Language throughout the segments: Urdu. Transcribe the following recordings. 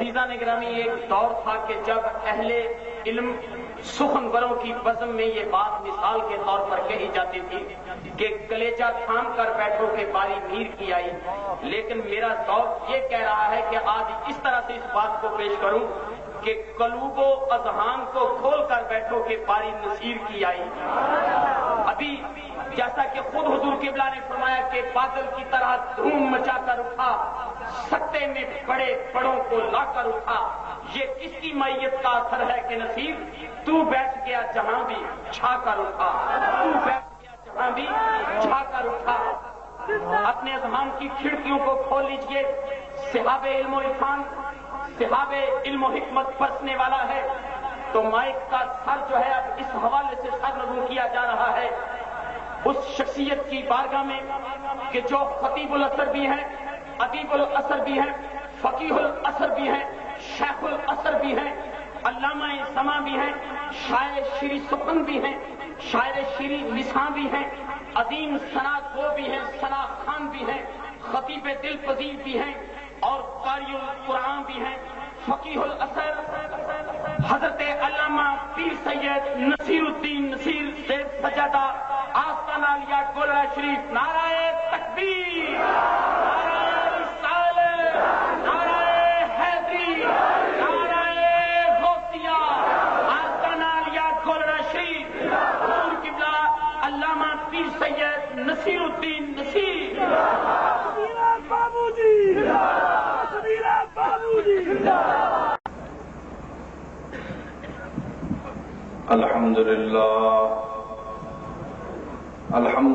عزیزان گرامی، ایک دور تھا کہ جب اہل علم سخنوروں کی بزم میں یہ بات مثال کے طور پر کہی جاتی تھی کہ کلیجہ تھام کر بیٹھو کہ باری میر کی آئی، لیکن میرا ذوق یہ کہہ رہا ہے کہ آج اس طرح سے اس بات کو پیش کروں کہ قلوب و اذہان کو کھول کر بیٹھو کہ باری نصیر کی آئی۔ ابھی جیسا کہ خود حضور قبلہ نے فرمایا کہ بادل کی طرح دھوم مچا کر اٹھا، سکتے میں بڑے بڑوں کو لا کر اٹھا، یہ کس کی معیت کا اثر ہے کہ نصیب تو بیٹھ گیا جہاں بھی چھا کر اٹھا، تو بیٹھ گیا جہاں بھی چھا کر اٹھا۔ اپنے اذہان کی کھڑکیوں کو کھول لیجئے، صحاب علم و عرفان، صحاب علم و حکمت برسنے والا ہے، تو مائک کا سر جو ہے اب اس حوالے سے سر نظر کیا جا رہا ہے اس شخصیت کی بارگاہ میں کہ جو خطیب الاثر بھی ہیں، ادیب الاثر بھی ہیں، فقیہ الاثر بھی ہیں، شیخ الاثر بھی ہیں، علامہ سما بھی ہیں، شاعر شیریں سخن بھی ہیں، شاعر شیریں لسان بھی ہیں، عظیم ثنا گو بھی ہیں، ثنا خان بھی ہیں، خطیب دل پذیر بھی ہیں اور قاری القرآن بھی ہیں۔ فقیہ الاثر حضرت علامہ پیر سید نصیر الدین نصیر زید سجادہ آستانہ عالیہ گولڑا شریف، نعرہ تکبیر، نعرہ رسالت، نعرہ حیدری، نعرہ غوثیہ، آستانہ عالیہ گولڑا شریف، حضور قبلہ علامہ پیر سید نصیر الدین نصیر۔ بابو جی، بابو جی۔ الحمد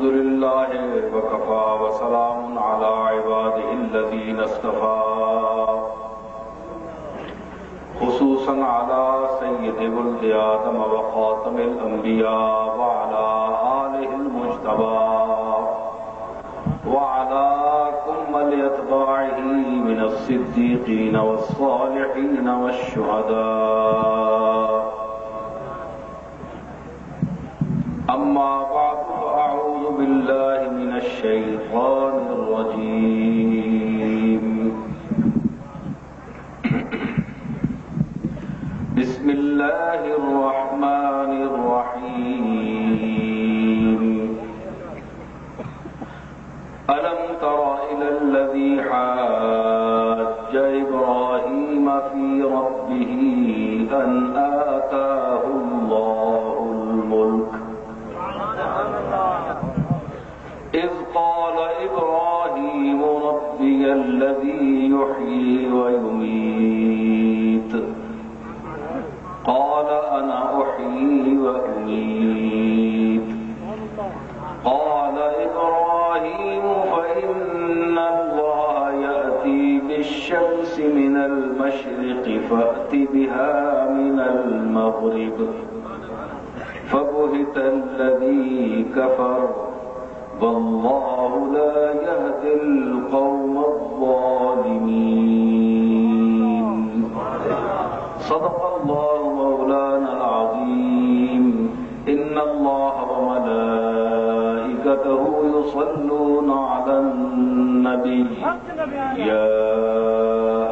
لله وكفى وسلام على عباده الذين اصطفى، خصوصا على سيد ولد آدم وخاتم الأنبياء وعلى آله المجتبى وعلى كمل أتباعه من الصديقين والصالحين والشهداء. أما بعد فأعوذ بالله من الشيطان الرجيم. بسم الله الرحمن الرحيم. ألم تر إلى الذي حاج إبراهيم في ربه أن آتاه الله الملك إذ قال إبراهيم ربي الذي يحيي ويميت قال أنا أحيي وأميت قال إبراهيم فإن الله يأتي بالشمس من المشرق فأت بها من المغرب فبهت الذي كفر والله لا يهدي القوم الظالمين. صدق الله مولانا العظيم. إن الله وملائكته يصلون على النبي يا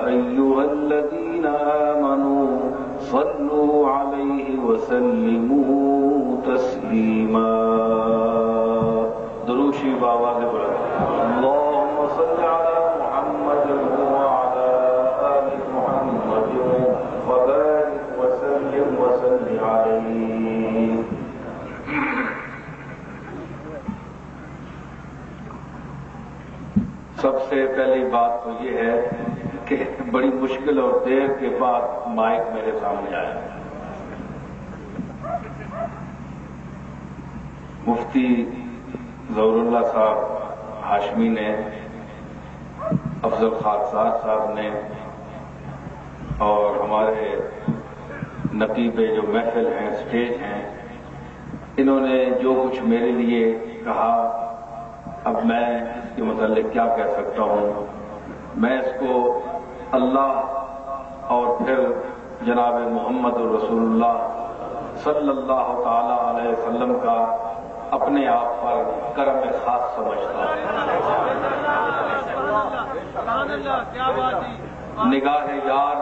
أيها الذين آمنوا صلوا عليه وسلموا تسليما. دروشی بآواز بلند اللهم صل على محمد وعلى آل محمد وبارك وسلم وسلم عليه. سب سے پہلی بات تو یہ ہے کہ بڑی مشکل اور دیر کے بعد مائک میرے سامنے آیا. مفتی ظہور اللہ صاحب ہاشمی نے، افضل خاکسار صاحب نے اور ہمارے نقیب جو محفل ہیں، اسٹیج ہیں، انہوں نے جو کچھ میرے لیے کہا، اب میں اس کے متعلق کیا کہہ سکتا ہوں. میں اس کو اللہ اور پھر جناب محمد رسول اللہ صلی اللہ تعالی علیہ وسلم کا اپنے آپ پر کرم خاص سمجھتا ہوں. نگاہ یار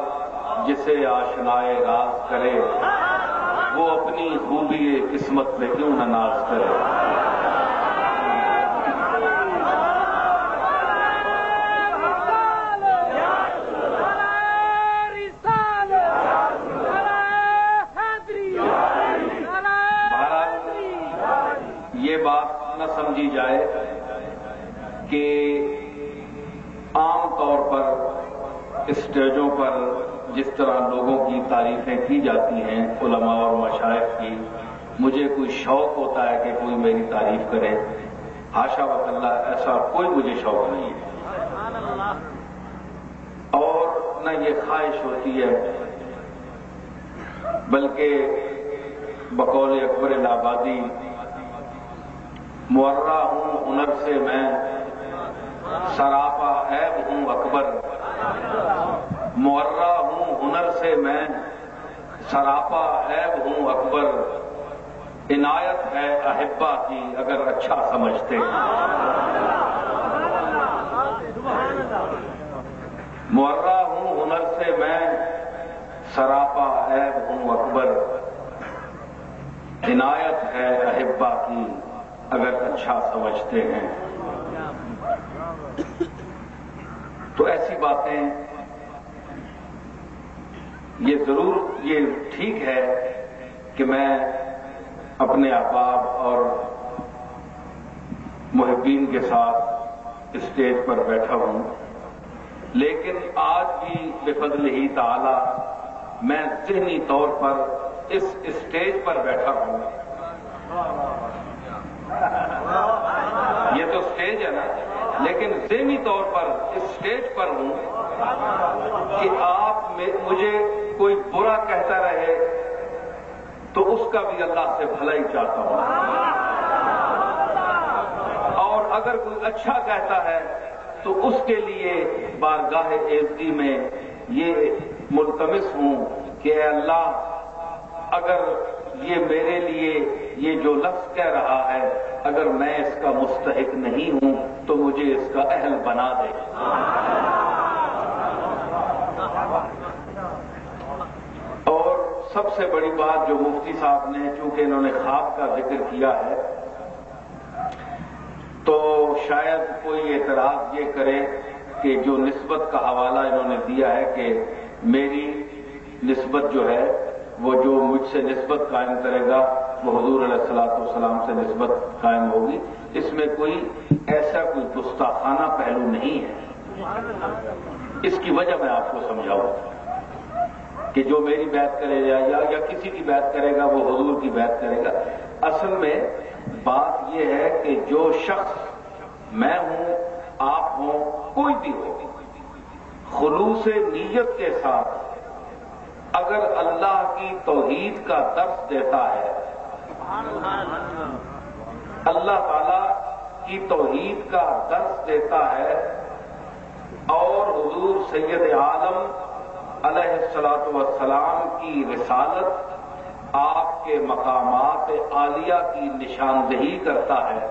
جسے آشنائے راز کرے، وہ اپنی خوبی قسمت میں کیوں نہ ناز کرے۔ یہ بات نہ سمجھی جائے کہ عام طور پر اسٹیجوں پر جس طرح لوگوں کی تعریفیں کی جاتی ہیں علماء اور مشائخ کی، مجھے کوئی شوق ہوتا ہے کہ کوئی میری تعریف کرے۔ حاشا وکلا، ایسا کوئی مجھے شوق نہیں ہے، اور نہ یہ خواہش ہوتی ہے، بلکہ بقول اکبر الہٰبادی، معرہ ہوں ہنر سے میں، سراپا عیب ہوں اکبر۔ معرہ ہوں ہنر سے میں، سراپا عیب ہوں اکبر۔ عنایت ہے احبا کی اگر اچھا سمجھتے ہیں۔ معرہ ہوں ہنر سے میں، سراپا عیب ہوں اکبر۔ عنایت ہے احبا کی اگر اچھا سمجھتے ہیں۔ تو ایسی باتیں، یہ ضرور یہ ٹھیک ہے کہ میں اپنے احباب اور محبین کے ساتھ اسٹیج پر بیٹھا ہوں، لیکن آج بھی بفضل ہی تعالی میں ذہنی طور پر اس اسٹیج پر بیٹھا ہوں۔ یہ تو اسٹیج ہے نا، لیکن ذہنی طور پر اس اسٹیج پر ہوں کہ آپ مجھے کوئی برا کہتا رہے تو اس کا بھی اللہ سے بھلا ہی چاہتا ہوں، اور اگر کوئی اچھا کہتا ہے تو اس کے لیے بارگاہ عزتی میں یہ ملتمس ہوں کہ اے اللہ، اگر یہ میرے لیے یہ جو لفظ کہہ رہا ہے، اگر میں اس کا مستحق نہیں ہوں تو مجھے اس کا اہل بنا دے۔ اور سب سے بڑی بات جو مفتی صاحب نے، چونکہ انہوں نے خواب کا ذکر کیا ہے، تو شاید کوئی اعتراض یہ کرے کہ جو نسبت کا حوالہ انہوں نے دیا ہے کہ میری نسبت جو ہے، وہ جو مجھ سے نسبت قائم کرے گا وہ حضور علیہ الصلوۃ والسلام سے نسبت قائم ہوگی، اس میں کوئی ایسا کوئی گستاخانہ پہلو نہیں ہے۔ اس کی وجہ میں آپ کو سمجھاؤں کہ جو میری بیعت کرے گا یا کسی کی بیعت کرے گا وہ حضور کی بیعت کرے گا۔ اصل میں بات یہ ہے کہ جو شخص، میں ہوں، آپ ہوں، کوئی بھی ہو، خلوص نیت کے ساتھ اگر اللہ کی توحید کا درس دیتا ہے، اللہ تعالی کی توحید کا درس دیتا ہے، اور حضور سید عالم علیہ الصلوۃ والسلام کی رسالت، آپ کے مقامات عالیہ کی نشاندہی کرتا ہے،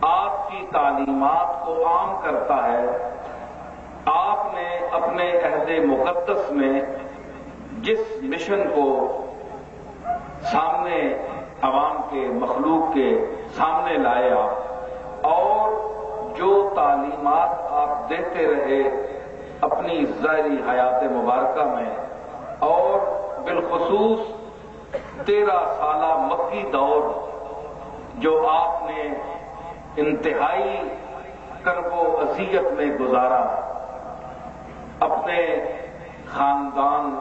آپ کی تعلیمات کو عام کرتا ہے، آپ نے اپنے عہد مقدس میں جس مشن کو سامنے عوام کے، مخلوق کے سامنے لایا، اور جو تعلیمات آپ دیتے رہے اپنی ظاہری حیات مبارکہ میں، اور بالخصوص 13 سالہ مکی دور جو آپ نے انتہائی کرب و اذیت میں گزارا، اپنے خاندان،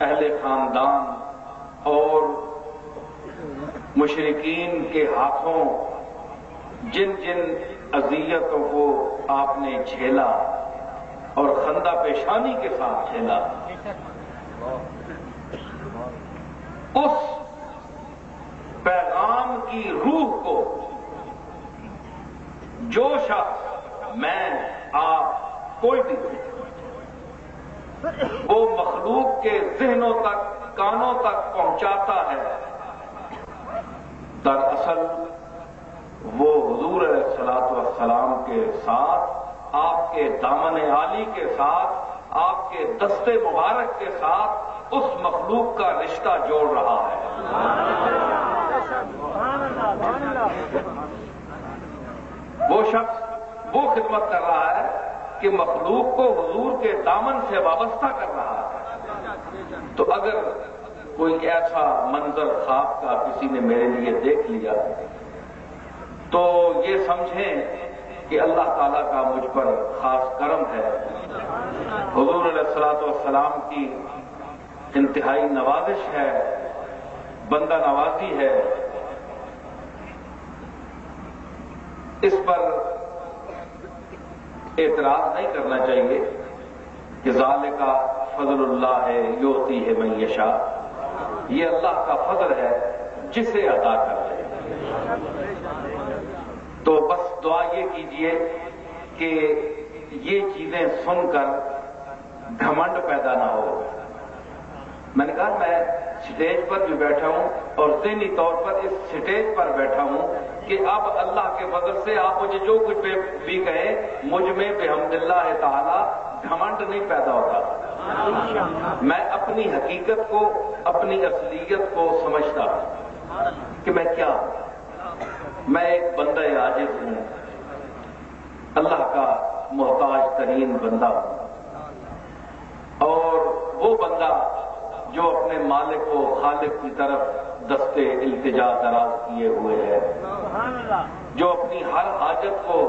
اہل خاندان اور مشرکین کے ہاتھوں جن جن اذیتوں کو آپ نے جھیلا اور خندہ پیشانی کے ساتھ جھیلا، اس پیغام کی روح کو جو شخص، میں، آپ، کوئی بھی، وہ مخلوق کے ذہنوں تک، کانوں تک پہنچاتا ہے، دراصل وہ حضور علیہ الصلوۃ والسلام کے ساتھ، آپ کے دامن عالی کے ساتھ، آپ کے دستے مبارک کے ساتھ اس مخلوق کا رشتہ جوڑ رہا ہے۔ وہ شخص وہ خدمت کر رہا ہے کہ مخلوق کو حضور کے دامن سے وابستہ کر رہا ہے۔ تو اگر کوئی ایسا منظر خواب کا کسی نے میرے لیے دیکھ لیا تو یہ سمجھیں کہ اللہ تعالیٰ کا مجھ پر خاص کرم ہے، حضور علیہ الصلوۃ والسلام کی انتہائی نوازش ہے، بندہ نوازی ہے۔ اس پر اعتراض نہیں کرنا چاہیے کہ ذالک فضل اللہ یؤتی من یشاء، یہ اللہ کا فضل ہے جسے عطا کر دے۔ تو بس دعا یہ کیجئے کہ یہ چیزیں سن کر گھمنڈ پیدا نہ ہو۔ میں نے کہا میں سٹیج پر بھی بیٹھا ہوں اور ذہنی طور پر اس سٹیج پر بیٹھا ہوں کہ اب اللہ کے فضل سے آپ مجھے جو کچھ بھی کہیں مجھ میں بحمد اللہ تعالی گھمنڈ نہیں پیدا ہوتا۔ میں اپنی حقیقت کو، اپنی اصلیت کو سمجھتا ہوں کہ میں کیا ہوں۔ میں ایک بندہ عاجز ہوں، اللہ کا محتاج ترین بندہ ہوں، اور وہ بندہ جو اپنے مالک و خالق کی طرف دستے التجا دراز کیے ہوئے ہے، جو اپنی ہر حاجت کو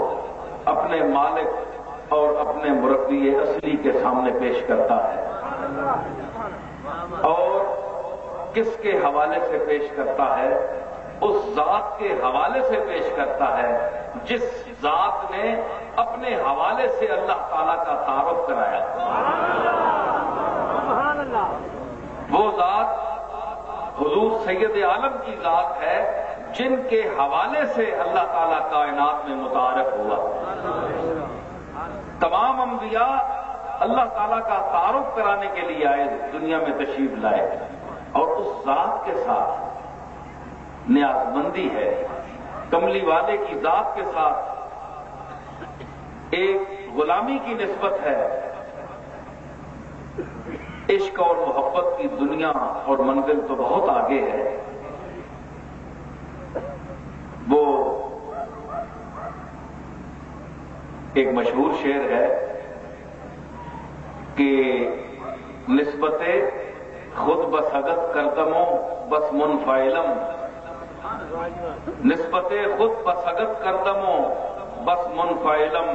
اپنے مالک اور اپنے مربی اصلی کے سامنے پیش کرتا ہے، اور کس کے حوالے سے پیش کرتا ہے؟ اس ذات کے حوالے سے پیش کرتا ہے جس ذات نے اپنے حوالے سے اللہ تعالیٰ کا تعارف کرایا۔ وہ ذات حضور سید عالم کی ذات ہے جن کے حوالے سے اللہ تعالیٰ کائنات میں متعارف ہوا۔ تمام انبیاء اللہ تعالیٰ کا تعارف کرانے کے لیے آئے، دنیا میں تشریف لائے، اور اس ذات کے ساتھ نیاز مندی ہے، کملی والے کی ذات کے ساتھ ایک غلامی کی نسبت ہے۔ عشق اور محبت کی دنیا اور منزل تو بہت آگے ہے۔ وہ ایک مشہور شعر ہے کہ نسبت خود بسگت کردموں بس منفعلم، نسبت خود بسگت کردموں بس منفعلم،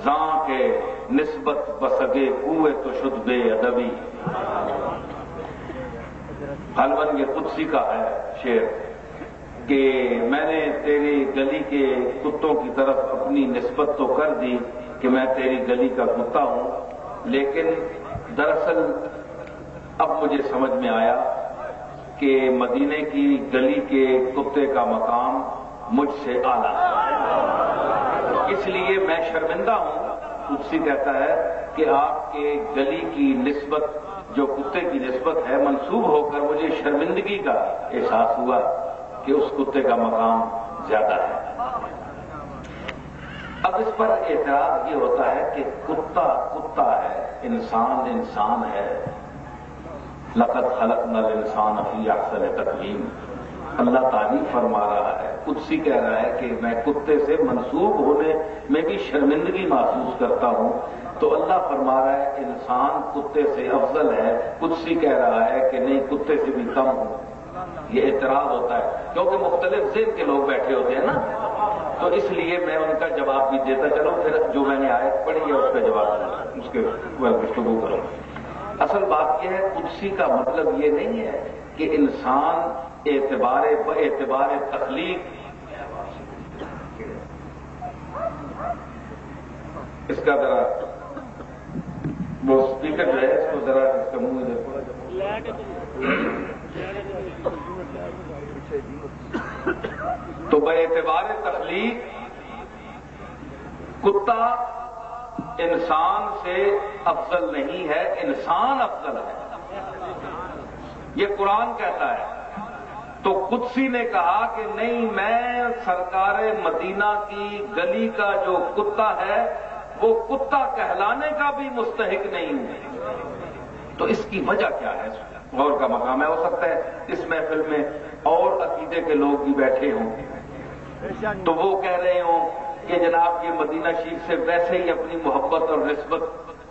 زاں کے نسبت بسگے کوئے تو شد بے ادبی۔ غالباً یہ قدسی کا ہے شعر کہ میں نے تیری گلی کے کتوں کی طرف اپنی نسبت تو کر دی کہ میں تیری گلی کا کتا ہوں، لیکن دراصل اب مجھے سمجھ میں آیا کہ مدینے کی گلی کے کتے کا مقام مجھ سے اعلیٰ ہے، اس لیے میں شرمندہ ہوں۔ قدسی کہتا ہے کہ آپ کے گلی کی نسبت جو کتے کی نسبت ہے منسوب ہو کر مجھے شرمندگی کا احساس ہوا کہ اس کتے کا مقام زیادہ ہے۔ اب اس پر اعتراض یہ ہوتا ہے کہ کتا کتا ہے، انسان انسان ہے۔ لقد خلقنا الانسان فی احسن تقویم، اللہ تعریف فرما رہا ہے، قدسی کہہ رہا ہے کہ میں کتے سے منسوب ہونے میں بھی شرمندگی محسوس کرتا ہوں، تو اللہ فرما رہا ہے انسان کتے سے افضل ہے، قدسی کہہ رہا ہے کہ نہیں کتے سے بھی کم ہوں۔ یہ اعتراض ہوتا ہے کیونکہ مختلف ذہن کے لوگ بیٹھے ہوتے ہیں نا، تو اس لیے میں ان کا جواب بھی دیتا چلوں، پھر جو میں نے آیت پڑھی ہے اس کا جواب اس کے گفتگو کروں۔ اصل بات یہ ہے قدسی کا مطلب یہ نہیں ہے کہ انسان اعتبار تخلیق، اس کا ذرا وہ اسپیکر جو ہے اس کو ذرا اس کا منہ دیکھو، تو باعتبار تخلیق کتا انسان سے افضل نہیں ہے، انسان افضل ہے، یہ قرآن کہتا ہے۔ تو قدسی نے کہا کہ نہیں، میں سرکار مدینہ کی گلی کا جو کتا ہے وہ کتا کہلانے کا بھی مستحق نہیں ہوں، تو اس کی وجہ کیا ہے؟ غور کا مقام ہے۔ ہو سکتا ہے اس محفل میں اور عقیدے کے لوگ بھی بیٹھے ہوں تو وہ کہہ رہے ہوں کہ جناب یہ مدینہ شریف سے ویسے ہی اپنی محبت اور نسبت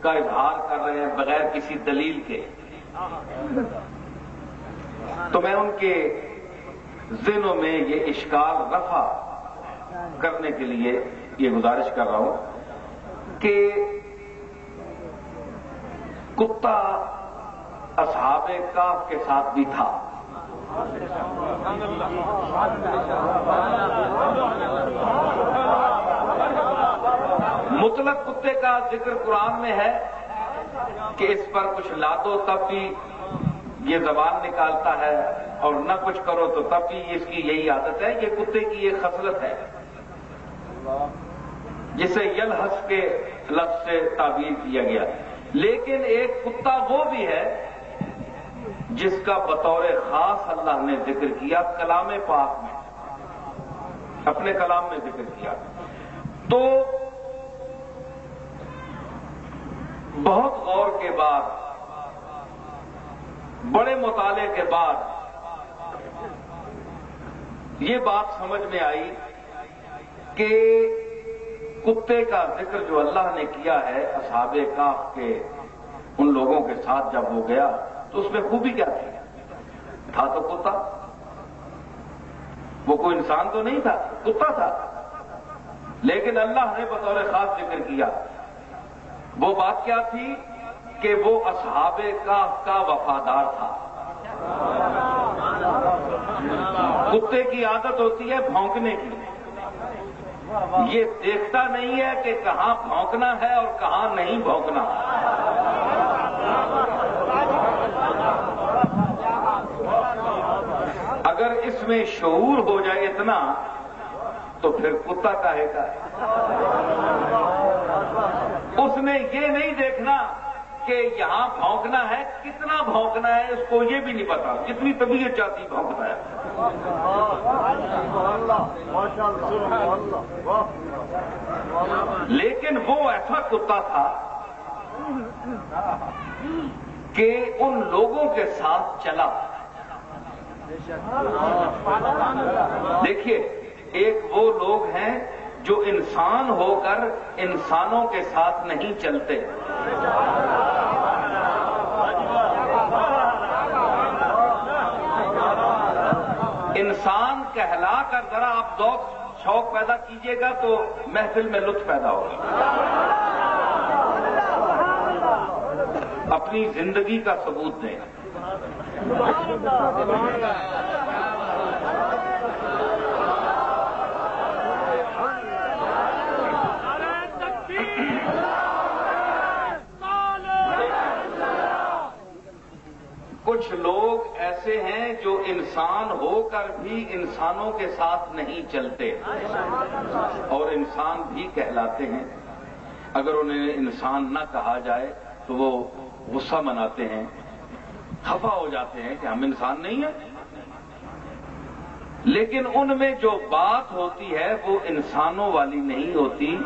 کا اظہار کر رہے ہیں بغیر کسی دلیل کے۔ تو میں ان کے ذہنوں میں یہ اشکال رفع کرنے کے لیے یہ گزارش کر رہا ہوں کہ کتا اصحاب کہف کے ساتھ بھی تھا۔ مطلق کتے کا ذکر قرآن میں ہے کہ اس پر کچھ لا دو تب بھی یہ زبان نکالتا ہے اور نہ کچھ کرو تو تب بھی اس کی یہی عادت ہے۔ یہ کتے کی ایک خصلت ہے جسے یلحس کے لفظ سے تعبیر کیا گیا۔ لیکن ایک کتا وہ بھی ہے جس کا بطور خاص اللہ نے ذکر کیا کلام پاک میں، اپنے کلام میں ذکر کیا۔ تو بہت غور کے بعد، بڑے مطالعے کے بعد یہ بات سمجھ میں آئی کہ کتے کا ذکر جو اللہ نے کیا ہے اصحاب کہف کے ان لوگوں کے ساتھ جب ہو گیا تو اس میں خوبی کیا تھی؟ تھا تو کتا، وہ کوئی انسان تو نہیں تھا، کتا تھا، لیکن اللہ نے بطور خاص ذکر کیا۔ وہ بات کیا تھی کہ وہ اصحاب کہف کا وفادار تھا۔ کتے کی عادت ہوتی ہے بھونکنے کی، یہ دیکھتا نہیں ہے کہ کہاں بھونکنا ہے اور کہاں نہیں بھونکنا۔ اگر اس میں شعور ہو جائے اتنا تو پھر کتا کہے گا۔ اس نے یہ نہیں دیکھنا کہ یہاں بھونکنا ہے، کتنا بھونکنا ہے اس کو یہ بھی نہیں پتا، جتنی طبیعت چاہتی بھونکنا ہے۔ لیکن وہ ایسا کتا تھا کہ ان لوگوں کے ساتھ چلا۔ دیکھیے، ایک وہ لوگ ہیں جو انسان ہو کر انسانوں کے ساتھ نہیں چلتے۔ انسان کہلا کر ذرا آپ ذوق شوق پیدا کیجئے گا تو محفل میں لطف پیدا ہوگا۔ اپنی زندگی کا ثبوت دیں۔ کچھ لوگ ایسے ہیں جو انسان ہو کر بھی انسانوں کے ساتھ نہیں چلتے اور انسان بھی کہلاتے ہیں۔ اگر انہیں انسان نہ کہا جائے تو وہ غصہ مناتے ہیں، خفا ہو جاتے ہیں کہ ہم انسان نہیں ہیں۔ لیکن ان میں جو بات ہوتی ہے وہ انسانوں والی نہیں ہوتی،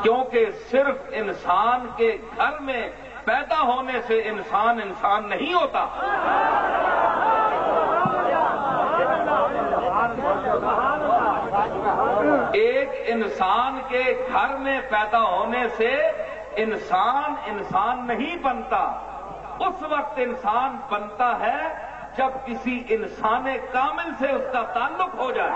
کیونکہ صرف انسان کے گھر میں پیدا ہونے سے انسان انسان نہیں ہوتا۔ ایک انسان کے گھر میں پیدا ہونے سے انسان انسان نہیں بنتا، اس وقت انسان بنتا ہے جب کسی انسان کامل سے اس کا تعلق ہو جائے۔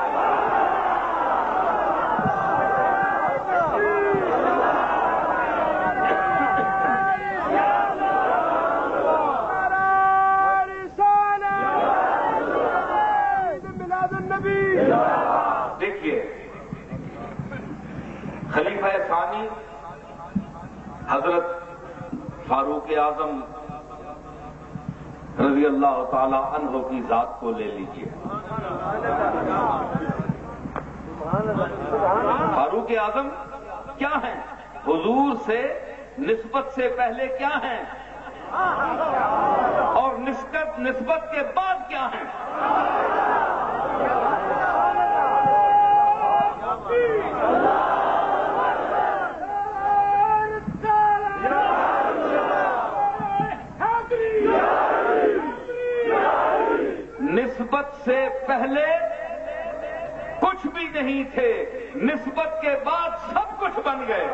دیکھیے، خلیفہ ثانی حضرت فاروق اعظم رضی اللہ تعالی عنہ کی ذات کو لے لیجیے۔ فاروق اعظم کیا ہیں؟ حضور سے نسبت سے پہلے کیا ہیں اور نسبت کے بعد کیا ہیں؟ نسبت سے پہلے کچھ بھی نہیں تھے، نسبت کے بعد سب کچھ بن گئے۔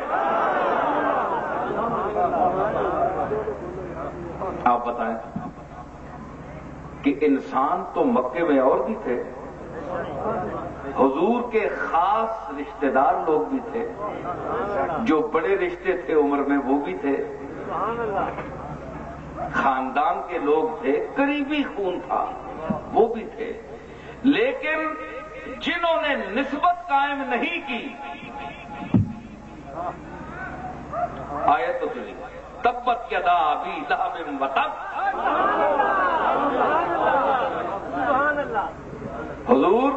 آپ بتائیں کہ انسان تو مکے میں اور بھی تھے، حضور کے خاص رشتہ دار لوگ بھی تھے، جو بڑے رشتے تھے عمر میں وہ بھی تھے، خاندان کے لوگ تھے، قریبی خون تھا وہ بھی تھے، لیکن جنہوں نے نسبت قائم نہیں کی، آیت تو سنی، تبت یدا ابی لہب وتب، حضور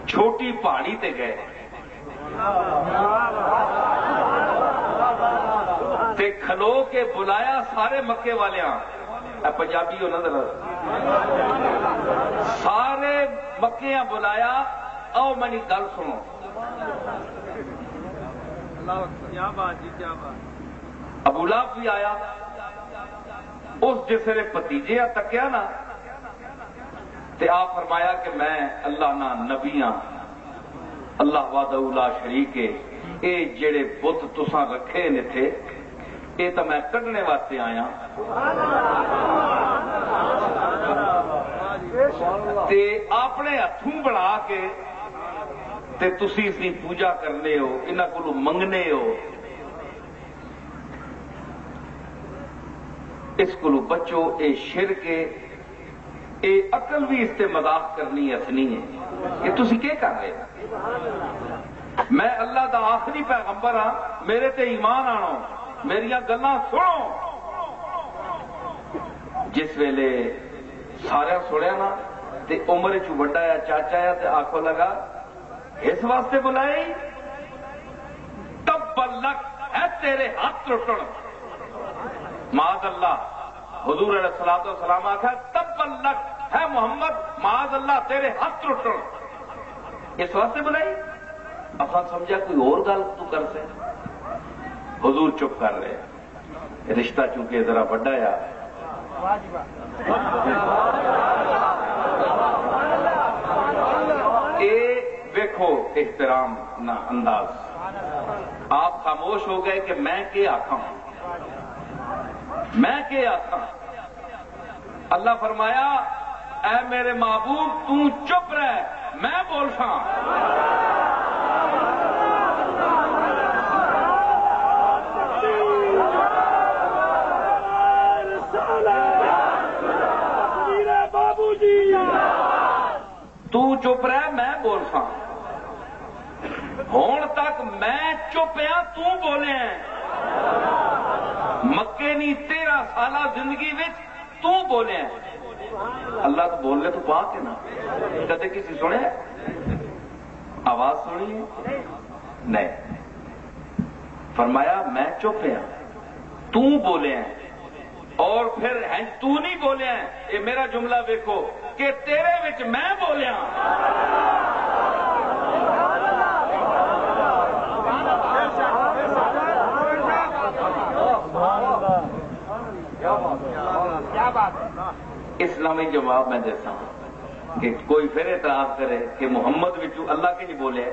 چھوٹی پہاڑی تے گئے تے کھلو کے بلایا سارے مکے والیاں، پنجابی ہو نظر سارے مکیاں بلایا، آؤ منی گل سنو۔ ابو لہب بھی آیا، اس جسے بھتیجے تکیا نا تے آپ فرمایا کہ میں اللہ نا نبی ہاں، اللہ وحدہ لا شریک ہے، اے جڑے بت تساں رکھے نے تھے اے تو میں کڈنے واسطے آیا، تے اپنے ہتھوں بنا کے تے تسی اس کی پوجا کرنے ہو، انہاں کولوں منگنے ہو، اس کو بچو، اے شرک ہے، اے عقل بھی اس سے مذاق کرنی ہسنی ہے، یہ تسی کیا کر رہے ہیں؟ میں اللہ دا آخری پیغمبر ہاں، میرے تے ایمان آنو، میریاں گلاں سنو۔ جس ویلے سارے سنیا نا تے عمر چ بڑا یا چاچا یا تے آکھو لگا اس واسطے بلائی، تب لک ہے تیرے ہاتھ ٹوٹن، معاذ اللہ، حضور علیہ الصلوۃ والسلام آخا تب لک ہے محمد، معاذ اللہ تیرے ہاتھ ٹوٹن، اس واسطے بلائی؟ افان سمجھا کوئی اور گل تو کر سے، حضور چپ کر رہے، رشتہ چونکہ ذرا بڑا یا اے دیکھو احترام نہ انداز، آپ خاموش ہو گئے کہ میں کیا آخا ہوں، میں کیا آخا ہوں۔ اللہ فرمایا اے میرے محبوب تو چپ رہ، میں بول سا۔ تو چپ رہ میں بول سا، ہون تک میں چپ ہاں تو بولے ہیں، مکے نی 13 سالہ زندگی وچ تو بولے ہیں، اللہ تو بولنے تو پاک ہے نا، کدے کسی سنے آواز سنی ہے؟ نہیں، فرمایا میں چپ ہاں تو بولے ہیں، اور پھر تو نہیں بولے ہیں، یہ میرا جملہ دیکھو کہ تیرے وچ میں بولیا، اسلامی جواب میں دیتا ہوں کہ کوئی پھر اعتراض کرے کہ محمد وچو اللہ کے نہیں بولے،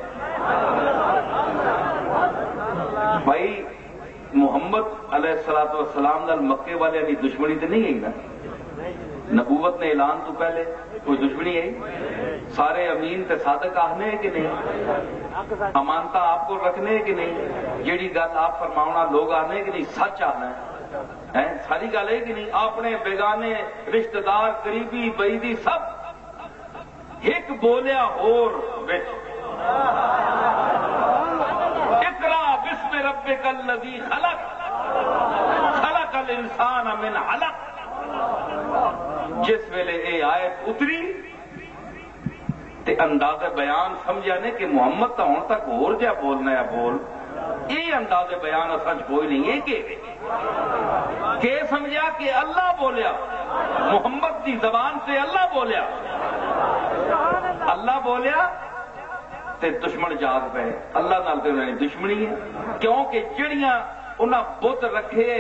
بھائی محمد علیہ الصلوۃ والسلام نال مکے والے کی دشمنی تو نہیں ہے نا، نبوت نے اعلان تو پہلے کوئی دشمنی ہے، سارے امین تے صادق آہنے کہ نہیں، امانتا آپ کو رکھنے کہ نہیں، جیڑی گل آپ فرماؤنا لوگ آنے کہ نہیں، سچ آنا ہے، ساری گل ہے کہ نہیں، اپنے بیگانے رشتہ دار قریبی بعیدی سب ایک بولیا اور بچ اقرا بسم ربک الذی خلق خلق الانسان من علق، جس ویلے اے آیت اتری تے انداز بیان سمجھا نے کہ محمد تو ہوں تک اور جا بولنا ہے بول، یہ انداز بیان سچ کوئی نہیں، یہ کہ سمجھا کہ اللہ بولیا، محمد کی زبان سے اللہ بولیا، اللہ بولیا تے دشمن جاگ پے، اللہ نال تے انہوں نے دشمنی ہے، کیونکہ جڑیاں انہاں بت رکھے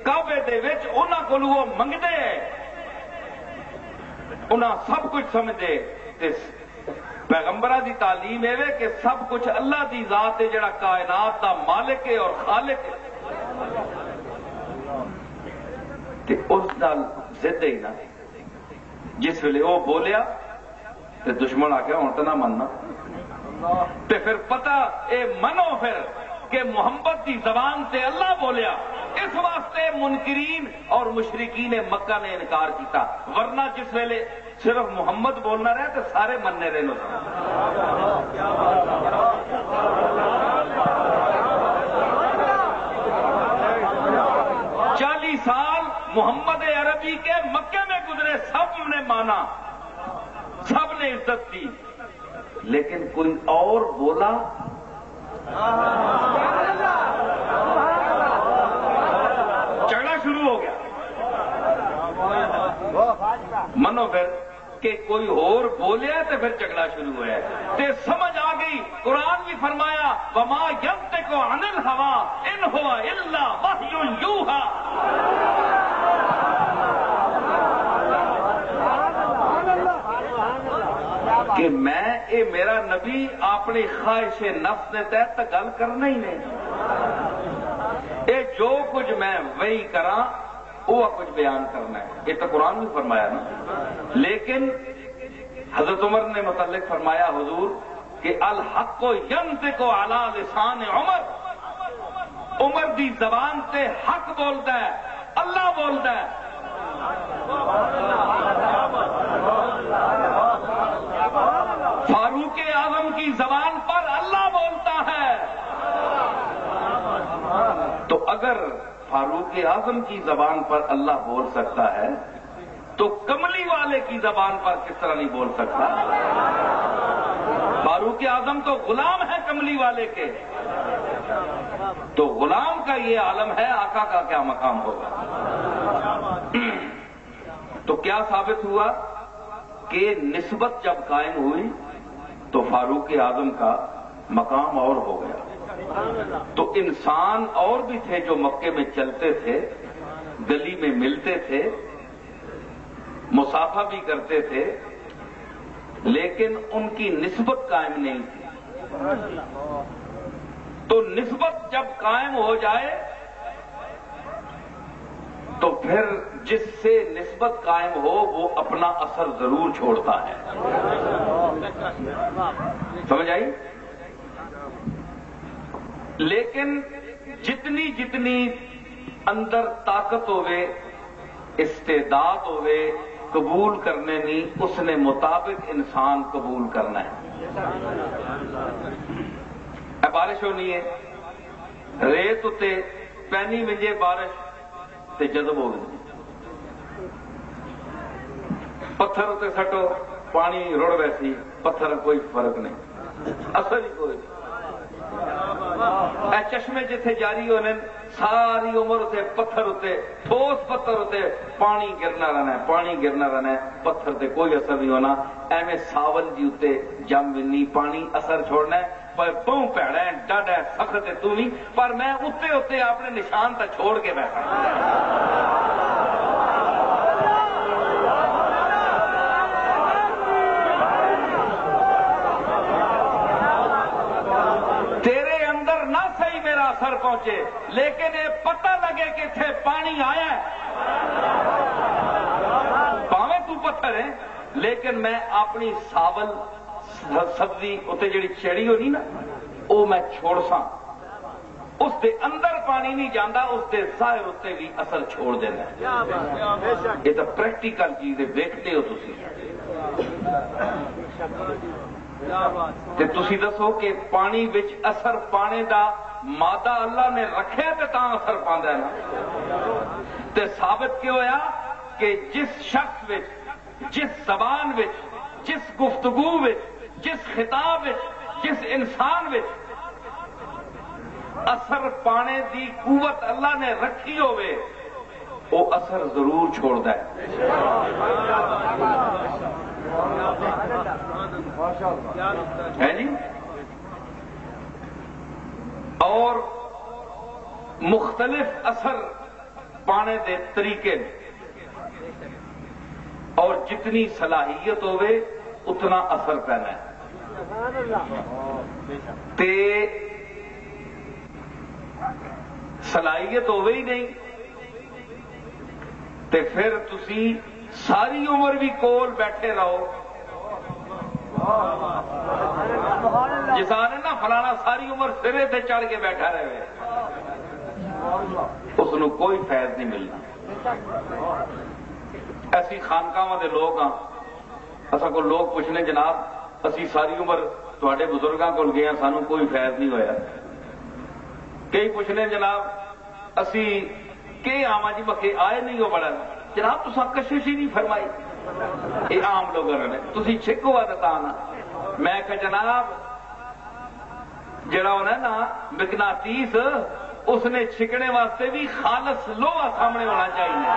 کعبے دے وچ انہاں کولوں وہ منگدے انہاں سب کچھ سمجھے تے پیغمبرہ دی تعلیم ہے کہ سب کچھ اللہ دی ذات ہے جڑا کائنات دا مالک ہے اور خالق ہے تے اس نال ضد ہی نہ جس ویلے وہ بولیا تے دشمن آ گیا ہوں تو نہ مننا تے پھر پتہ اے منو پھر کہ محمد دی زبان سے اللہ بولیا اس واسطے منکرین اور مشرکین مکہ نے انکار کیتا ورنہ جس ویلے صرف محمد بولنا رہے تو سارے مننے رہے لوگ 40 سال محمد عربی کے مکے میں گزرے سب نے مانا سب نے عزت کی لیکن کوئی اور بولا جھگڑا شروع ہو گیا منو پھر کہ کوئی اور بولیا تو پھر جھگڑا شروع ہوا تے سمجھ آ گئی قرآن بھی فرمایا وما ينطق عن الهوى ان هو الا وحی یوحی کہ میں اے میرا نبی اپنی خواہش نفس کے تحت گل کرنا ہی نہیں اے جو کچھ میں وہی کراں وہ کچھ بیان کرنا ہے یہ تو قرآن بھی فرمایا نا لیکن حضرت عمر نے متعلق فرمایا حضور کہ الحق ینطق علی لسان عمر عمر دی زبان سے حق بولتا ہے اللہ بولتا ہے فاروق اعظم کی زبان پر اللہ بولتا ہے تو اگر فاروق اعظم کی زبان پر اللہ بول سکتا ہے تو کملی والے کی زبان پر کس طرح نہیں بول سکتا فاروق اعظم تو غلام ہے کملی والے کے تو غلام کا یہ عالم ہے آقا کا کیا مقام ہوگا تو کیا ثابت ہوا کہ نسبت جب قائم ہوئی تو فاروق اعظم کا مقام اور ہو گیا تو انسان اور بھی تھے جو مکے میں چلتے تھے گلی میں ملتے تھے مصافحہ بھی کرتے تھے لیکن ان کی نسبت قائم نہیں تھی تو نسبت جب قائم ہو جائے تو پھر جس سے نسبت قائم ہو وہ اپنا اثر ضرور چھوڑتا ہے سمجھ آئی لیکن جتنی جتنی اندر طاقت ہوئے استعداد ہوئے قبول کرنے نہیں اس نے مطابق انسان قبول کرنا ہے بارش ہونی ہے ریت اتے پینی ونجے بارش تے جذب ہو گئی پتھر اتے سٹو پانی رڑ ویسی پتھر کوئی فرق نہیں اثر ہی کوئی نہیں اے چشمے جتھے جاری ہونے ساری عمر اتے پتھر اتے ٹھوس پتھر اتے پانی گرنا رہنا ہے پانی گرنا رہنا ہے پتھر تے کوئی اثر نہیں ہونا ایویں ساول جی اتے جم ونی پانی اثر چھوڑنا ہے پر بہوں پیڑا ہے ڈڈ ہے سخت ہے تو بھی پر میں اتے اتے اپنے نشان تا چھوڑ کے بیٹھا تیرے اندر نہ صحیح میرا اثر پہنچے لیکن یہ پتہ لگے کہ تھے پانی آیا ہے پاویں تو پتھر ہے لیکن میں اپنی ساول سبزی اتنے جڑی چڑی ہونی نا وہ میں چھوڑ سا اس دے اندر پانی نہیں جانا اس دے ظاہر اتنے بھی اثر چھوڑ دینا یہ تو پریکٹیکل چیز ہے دیکھتے ہو تسی دسو کہ پانی وچ اثر پانے دا مادہ اللہ نے رکھے تے تاں اثر پاندا ہے نا تے ثابت کیوں ہویا کہ جس شخص وچ جس زبان وچ جس گفتگو وچ جس خطاب وچ جس انسان وچ اثر پانے دی قوت اللہ نے رکھی ہوئے وہ اثر ضرور چھوڑتا ہے جی اور مختلف اثر پانے دے طریقے اور جتنی صلاحیت ہوئے اتنا اثر پینا ہے تے صلاحیت ہوئے ہی نہیں تے پھر تسی ساری عمر بھی کول بیٹھے رہو. جس نے نا فلانا ساری عمر سرے تے چڑھ کے بیٹھا رہے اس نو کوئی فیض نہیں ملنا. ایسی خانقاہاں دے لوگ ہاں اساں کو لوگ پوچھنے جناب اسی ساری عمر تواڈے بزرگاں کول گئے ہاں سانو کوئی فیض نہیں ہویا. کئی پوچھنے جناب اسی کہ آواں جی مکے آئے نہیں ہو بڑا جناب تساں کشش ہی نہیں فرمائی. یہ عام لوگوں نے تسی چھکو تانا میں کہ جناب جڑا ہونا نا مقناطیس اس نے چھکنے واسطے بھی خالص لوہا سامنے ہونا چاہیے.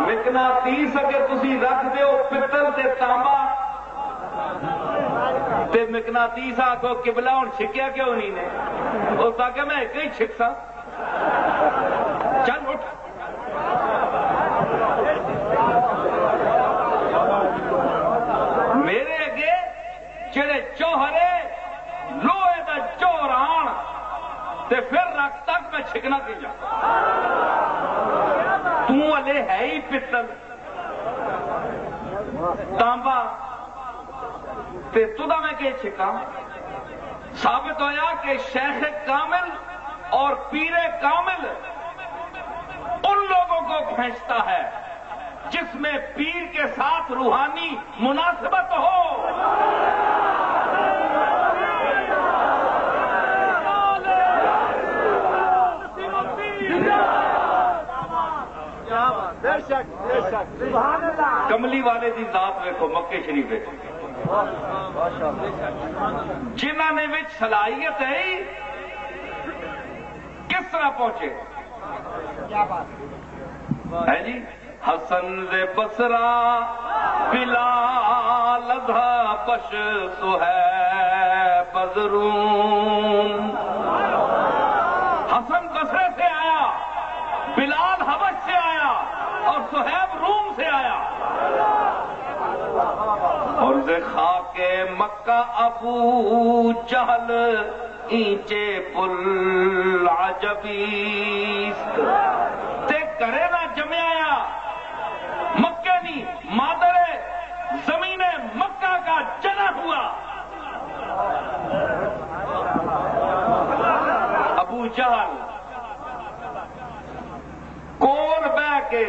مقناطیس اگر تسی رکھ دیو پتل تے تانبا تے مقناطیس آکھو قبلہ ہن چھکیا کیوں نہیں نے اس آکھے میں ایک ہی چھک سا چل اٹھ. میرے اگے جڑے چوہرے لوہے دا چوہر آن تے پھر رکھ تک میں چھکنا کی جا تو علی ہے ہی پتل تانبا تے تدا میں کہ چھکا. ثابت ہویا کہ شیخ کامل اور پیر کامل ان لوگوں کو کھینچتا ہے جس میں پیر کے ساتھ روحانی مناسبت ہو. کملی والے دی ذات دیکھو مکے شریف جنہوں نے وچ صلاحیت ہے کس طرح پہنچے ہے جی. حسن ز بصرہ بلال اضحیٰ پش صہیب روم. حسن بصرے سے آیا بلال حبش سے آیا اور صہیب روم سے آیا. اور ز خاک مکہ ابو جہل اینچے پل عجبیست تے کرے نہ جمع آیا مکہ نہیں مادر زمین مکہ کا جنا ہوا. ابو جہل کول بہ کے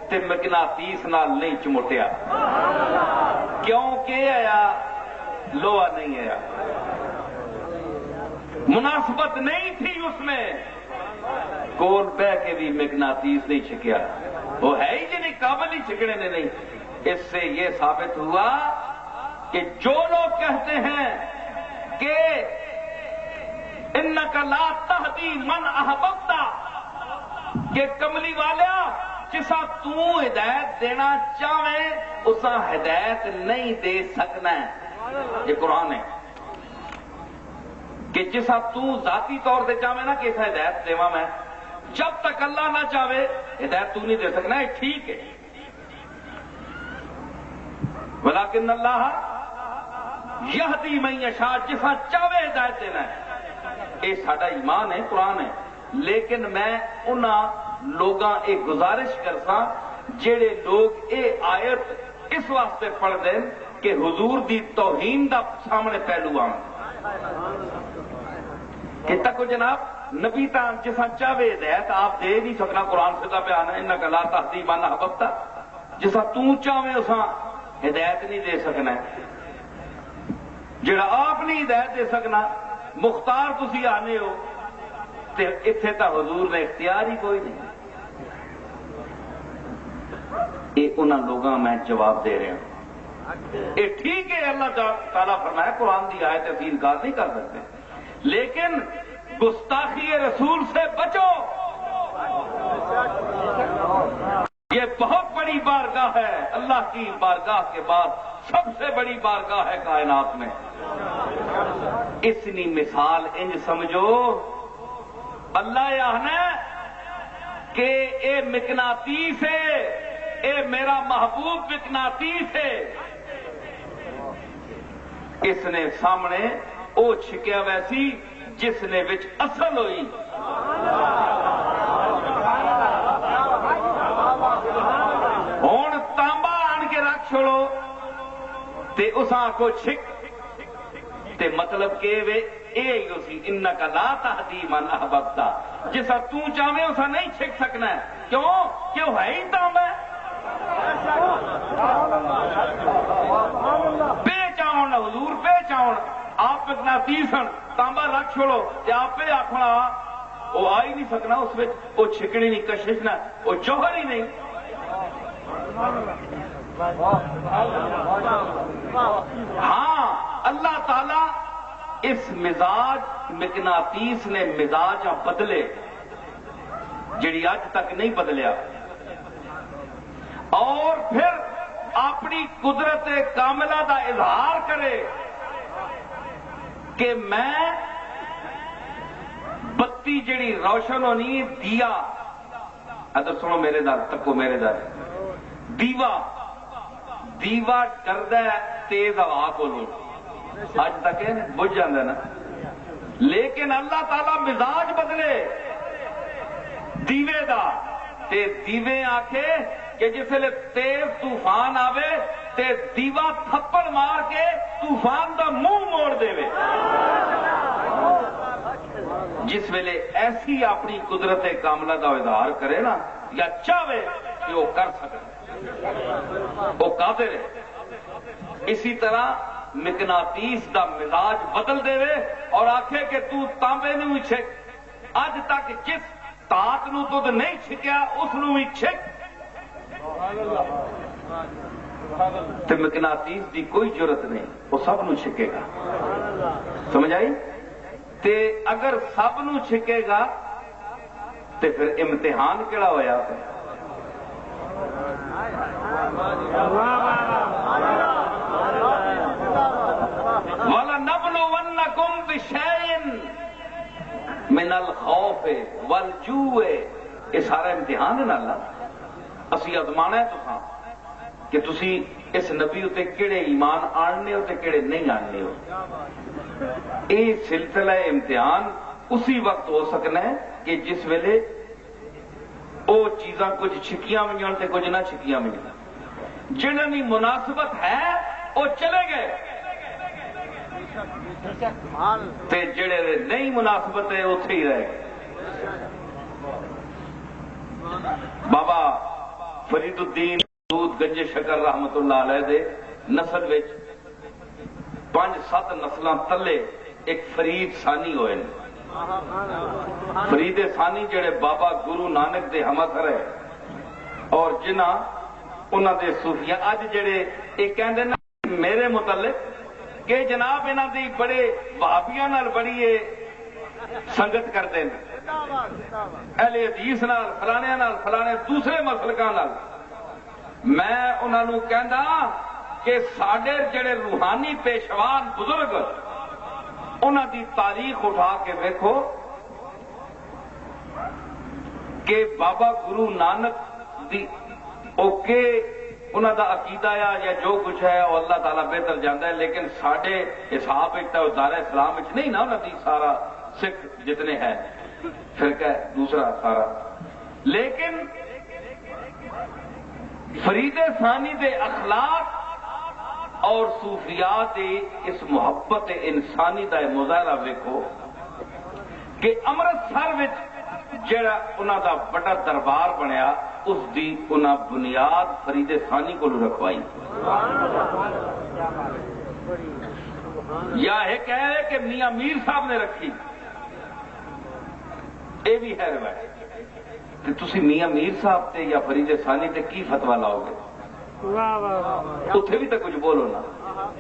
تے مقناطیس نال نہیں چمٹیا کیوں کہ آیا لوہا نہیں آیا مناسبت نہیں تھی اس میں. کول بہ کے بھی مقناطیس نہیں چھکیا وہ ہے ہی جی نہیں قابل ہی چھکنے نے نہیں. اس سے یہ ثابت ہوا کہ جو لوگ کہتے ہیں کہ انک لا تہدی من احببت کہ کملی والا جسا تو ہدایت دینا چاہے اسا ہدایت نہیں دے سکنا ہے. یہ قرآن ہے کہ جسا تو ذاتی طور سے چاہے نا کہ اسا ہدایت دیوا میں جب تک اللہ نہ چاہے ہدایت تو نہیں دے سکنا ہے. ٹھیک ہے ولیکن اللہ یہدی من یشاء جسا چاہے ہدایت دینا ہے. یہ ساڈا ایمان ہے قرآن ہے. لیکن میں انہاں لوگاں ایک گزارش کرساں جڑے لوگ اے آیت اس واسطے پڑھ دیں کہ حضور دی توہین دا سامنے پہلو آن کہ تکو جناب نبی تا جسا چاہے ہدایت آپ دے نہیں سکنا. قرآن سے کا بیان ہے انک لا تہدی من احببت جسا تو چاہے اسا ہدایت نہیں دے سکنا ہے. جڑا آپ نہیں ہدایت دے سکنا مختار تسی آنے ہو تے اتھے تا حضور نے اختیار ہی کوئی نہیں. یہ انہاں لوگاں میں جواب دے رہے ہوں. یہ ٹھیک ہے اللہ تعالیٰ فرمایا قرآن کی آیت سے انکار نہیں کر سکتے لیکن گستاخی رسول سے بچو. یہ بہت بڑی بارگاہ بارگاہ ہے، اللہ کی بارگاہ کے بعد سب سے بڑی بارگاہ ہے کائنات میں. اتنی مثال انج سمجھو اللہ یہ آنا کہ اے مقناطیس ہے، اے میرا محبوب مقناطیس ہے. اس نے سامنے او چھکیا ویسی جس نے وچ اصل ہوئی. ہوں تانبا آن کے رکھ چھوڑو تے اساں کو چھک تے مطلب کہ وے اے سی انک لا تہدی من احببت، جسا تو چاہے اسا نہیں چھک سکنا ہے. کیوں کہ وہ ہے ہی تانبا. بے چاؤن حضور بے چاؤن آپ مقناطیس ہن تانبا رکھ چھوڑو تے آپ پہ آخنا وہ آ ہی نہیں سکنا اس وچ، وہ چھکڑی نہیں کشش نہ وہ جوہر ہی نہیں. ہاں اللہ تعالی اس مزاج مقناطیس نے مزاج بدلے جڑی اج تک نہیں بدلیا، اور پھر اپنی قدرت کاملہ دا اظہار کرے کہ میں بتی جڑی روشن ہونی دیا، ادھر سنو میرے دار تکو میرے دار، دیوا ڈردا ہے تیز ہوا کو اج تک بجھ جاندہ نا. لیکن اللہ تعالی مزاج بدلے دیوے دا تے دیوے آکھے کہ جس لئے تیز طوفان آوے تے دیوا تھپڑ مار کے طوفان دا منہ موڑ دے وے. جس ویلے ایسی اپنی قدرت کاملہ دا اظہار کرے نا یا چاہے کہ وہ کر سکے، وہ قادر ہے. اسی طرح مقناطیس دا مزاج بدل دے وے اور آکھے کہ تو تانبے نو ہی چھک. اج تک جس تات نو تد نہیں چھکیا اس نو ہی چھک. تو مقناطیس دی کوئی جرت نہیں، وہ سب نو چھکے گا. سمجھ آئی؟ تے اگر سب نو چھکے گا تے پھر امتحان کیڑا ہویا پھر؟ وَلَنَبْلُوَنَّكُمْ بِشَيْءٍ مِنَ الْخَوْفِ وَالْجُوعِ. یہ سارا امتحان ہے نا اللہ اسی ازمانا ہے تو کہ تسی اس نبی اتے کیڑے ایمان آننے ہو تے کیڑے نہیں آننے ہو. یہ سلسلہ امتحان اسی وقت ہو سکنا ہے کہ جس ویلے او چیزاں کچھ چھکیاں ہوئی تے کچھ نہ چھکیاں ہوئی. جنہاں دی مناسبت ہے وہ چلے گئے تے جڑے نہیں مناسبت ہے اتھے ہی رہ گئے. بابا فرید الدین گنج شکر رحمت اللہ علیہ دے نسل وچ 5-7 نسلاں تلے ایک فرید ثانی ہوئے. فرید ثانی جڑے بابا گرو نانک دے ہم اثر ہے اور جنہ انہاں دے صوفیاء اج جڑے یہ کہندے نا میرے متعلق کہ جناب انہاں دی بڑے وہابیاں نال بڑی سنگت کرتے ہیں، اہل حدیث نال فلانے دوسرے مسلکاں نال. میں انہاں نو کہندا کہ ساڈے جڑے روحانی پیشوان بزرگ انہاں دی تاریخ اٹھا کے دیکھو کہ بابا گرو نانک دی اوکے انہاں دا عقیدہ یا جو کچھ ہے وہ اللہ تعالیٰ بہتر جانتا ہے، لیکن ساڈے حساب دار اسلام نہیں نا انہاں دی سارا سکھ جتنے ہیں فرقہ دوسرا سارا. لیکن فرید ثانی دے اخلاق اور صوفیات اس محبت انسانی دا مظاہرہ ویکھو کہ امرتسر وچ جڑا انہاں دا بڑا دربار بنیا اس دی انہاں بنیاد فرید ثانی کو رکھوائی. یا یہ کہہ رہے کہ میاں میر صاحب نے رکھی، یہ بھی ہے روایت. تسی میاں میر صاحب تے یا فرید ثانی تے کی فتویٰ لاؤ گے؟ اتنے بھی تو کچھ بولو نا.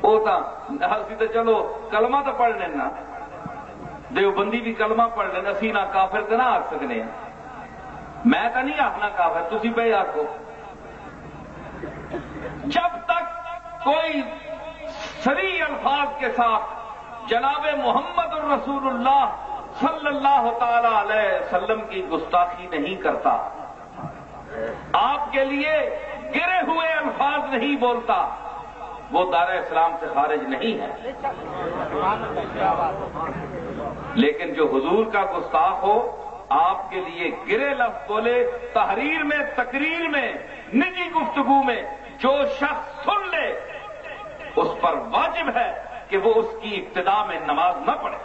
وہ تو چلو کلمہ تو پڑھ لینا، دیوبندی بھی کلمہ پڑھ لینا، اسی نہ کافر تو نہ آکھ سکنے ہیں. میں تو نہیں آخنا کافر، تسی پہ آکھو. جب تک کوئی صریح الفاظ کے ساتھ جناب محمد الرسول اللہ صلی اللہ تعالی علیہ وسلم کی گستاخی نہیں کرتا، آپ کے لیے گرے ہوئے الفاظ نہیں بولتا، وہ دار اسلام سے خارج نہیں ہے۔ لیکن جو حضور کا گستاخ ہو، آپ کے لیے گرے لفظ بولے، تحریر میں، تقریر میں، نجی گفتگو میں، جو شخص سن لے اس پر واجب ہے کہ وہ اس کی ابتدا میں نماز نہ پڑھے۔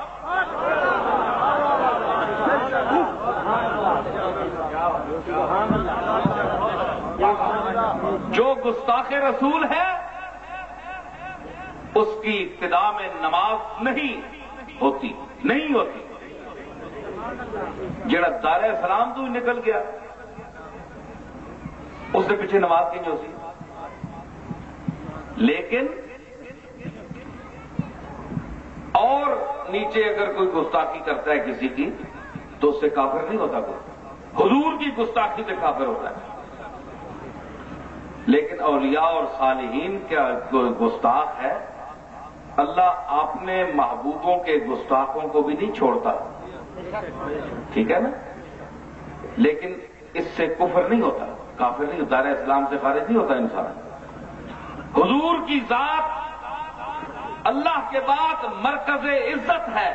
جو گستاخ رسول ہے اس کی ابتدا میں نماز نہیں ہوتی۔ جڑا دار اسلام تو نکل گیا اس کے پیچھے نماز کی جو سی۔ لیکن اور نیچے اگر کوئی گستاخی کرتا ہے کسی کی تو اس سے کافر نہیں ہوتا کوئی، حضور کی گستاخی سے کافر ہوتا ہے۔ لیکن اولیاء اور صالحین کا گستاخ ہے، اللہ اپنے محبوبوں کے گستاخوں کو بھی نہیں چھوڑتا، ٹھیک ہے نا؟ لیکن اس سے کفر نہیں ہوتا، کافر نہیں ہوتا، دار اسلام سے خارج نہیں ہوتا انسان۔ حضور کی ذات اللہ کے بعد مرکز عزت ہے۔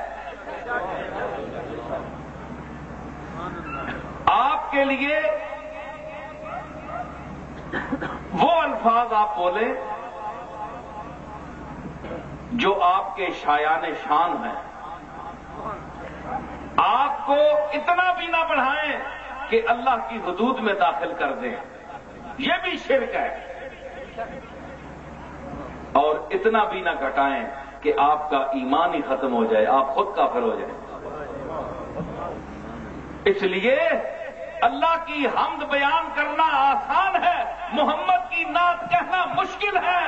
آپ کے لیے وہ الفاظ آپ بولیں جو آپ کے شایان شان ہیں، آپ کو اتنا بھی نہ بڑھائیں کہ اللہ کی حدود میں داخل کر دیں، یہ بھی شرک ہے، اور اتنا بھی نہ گھٹائیں کہ آپ کا ایمان ہی ختم ہو جائے، آپ خود کافر ہو جائیں۔ اس لیے اللہ کی حمد بیان کرنا آسان ہے، محمد کی نعت کہنا مشکل ہے۔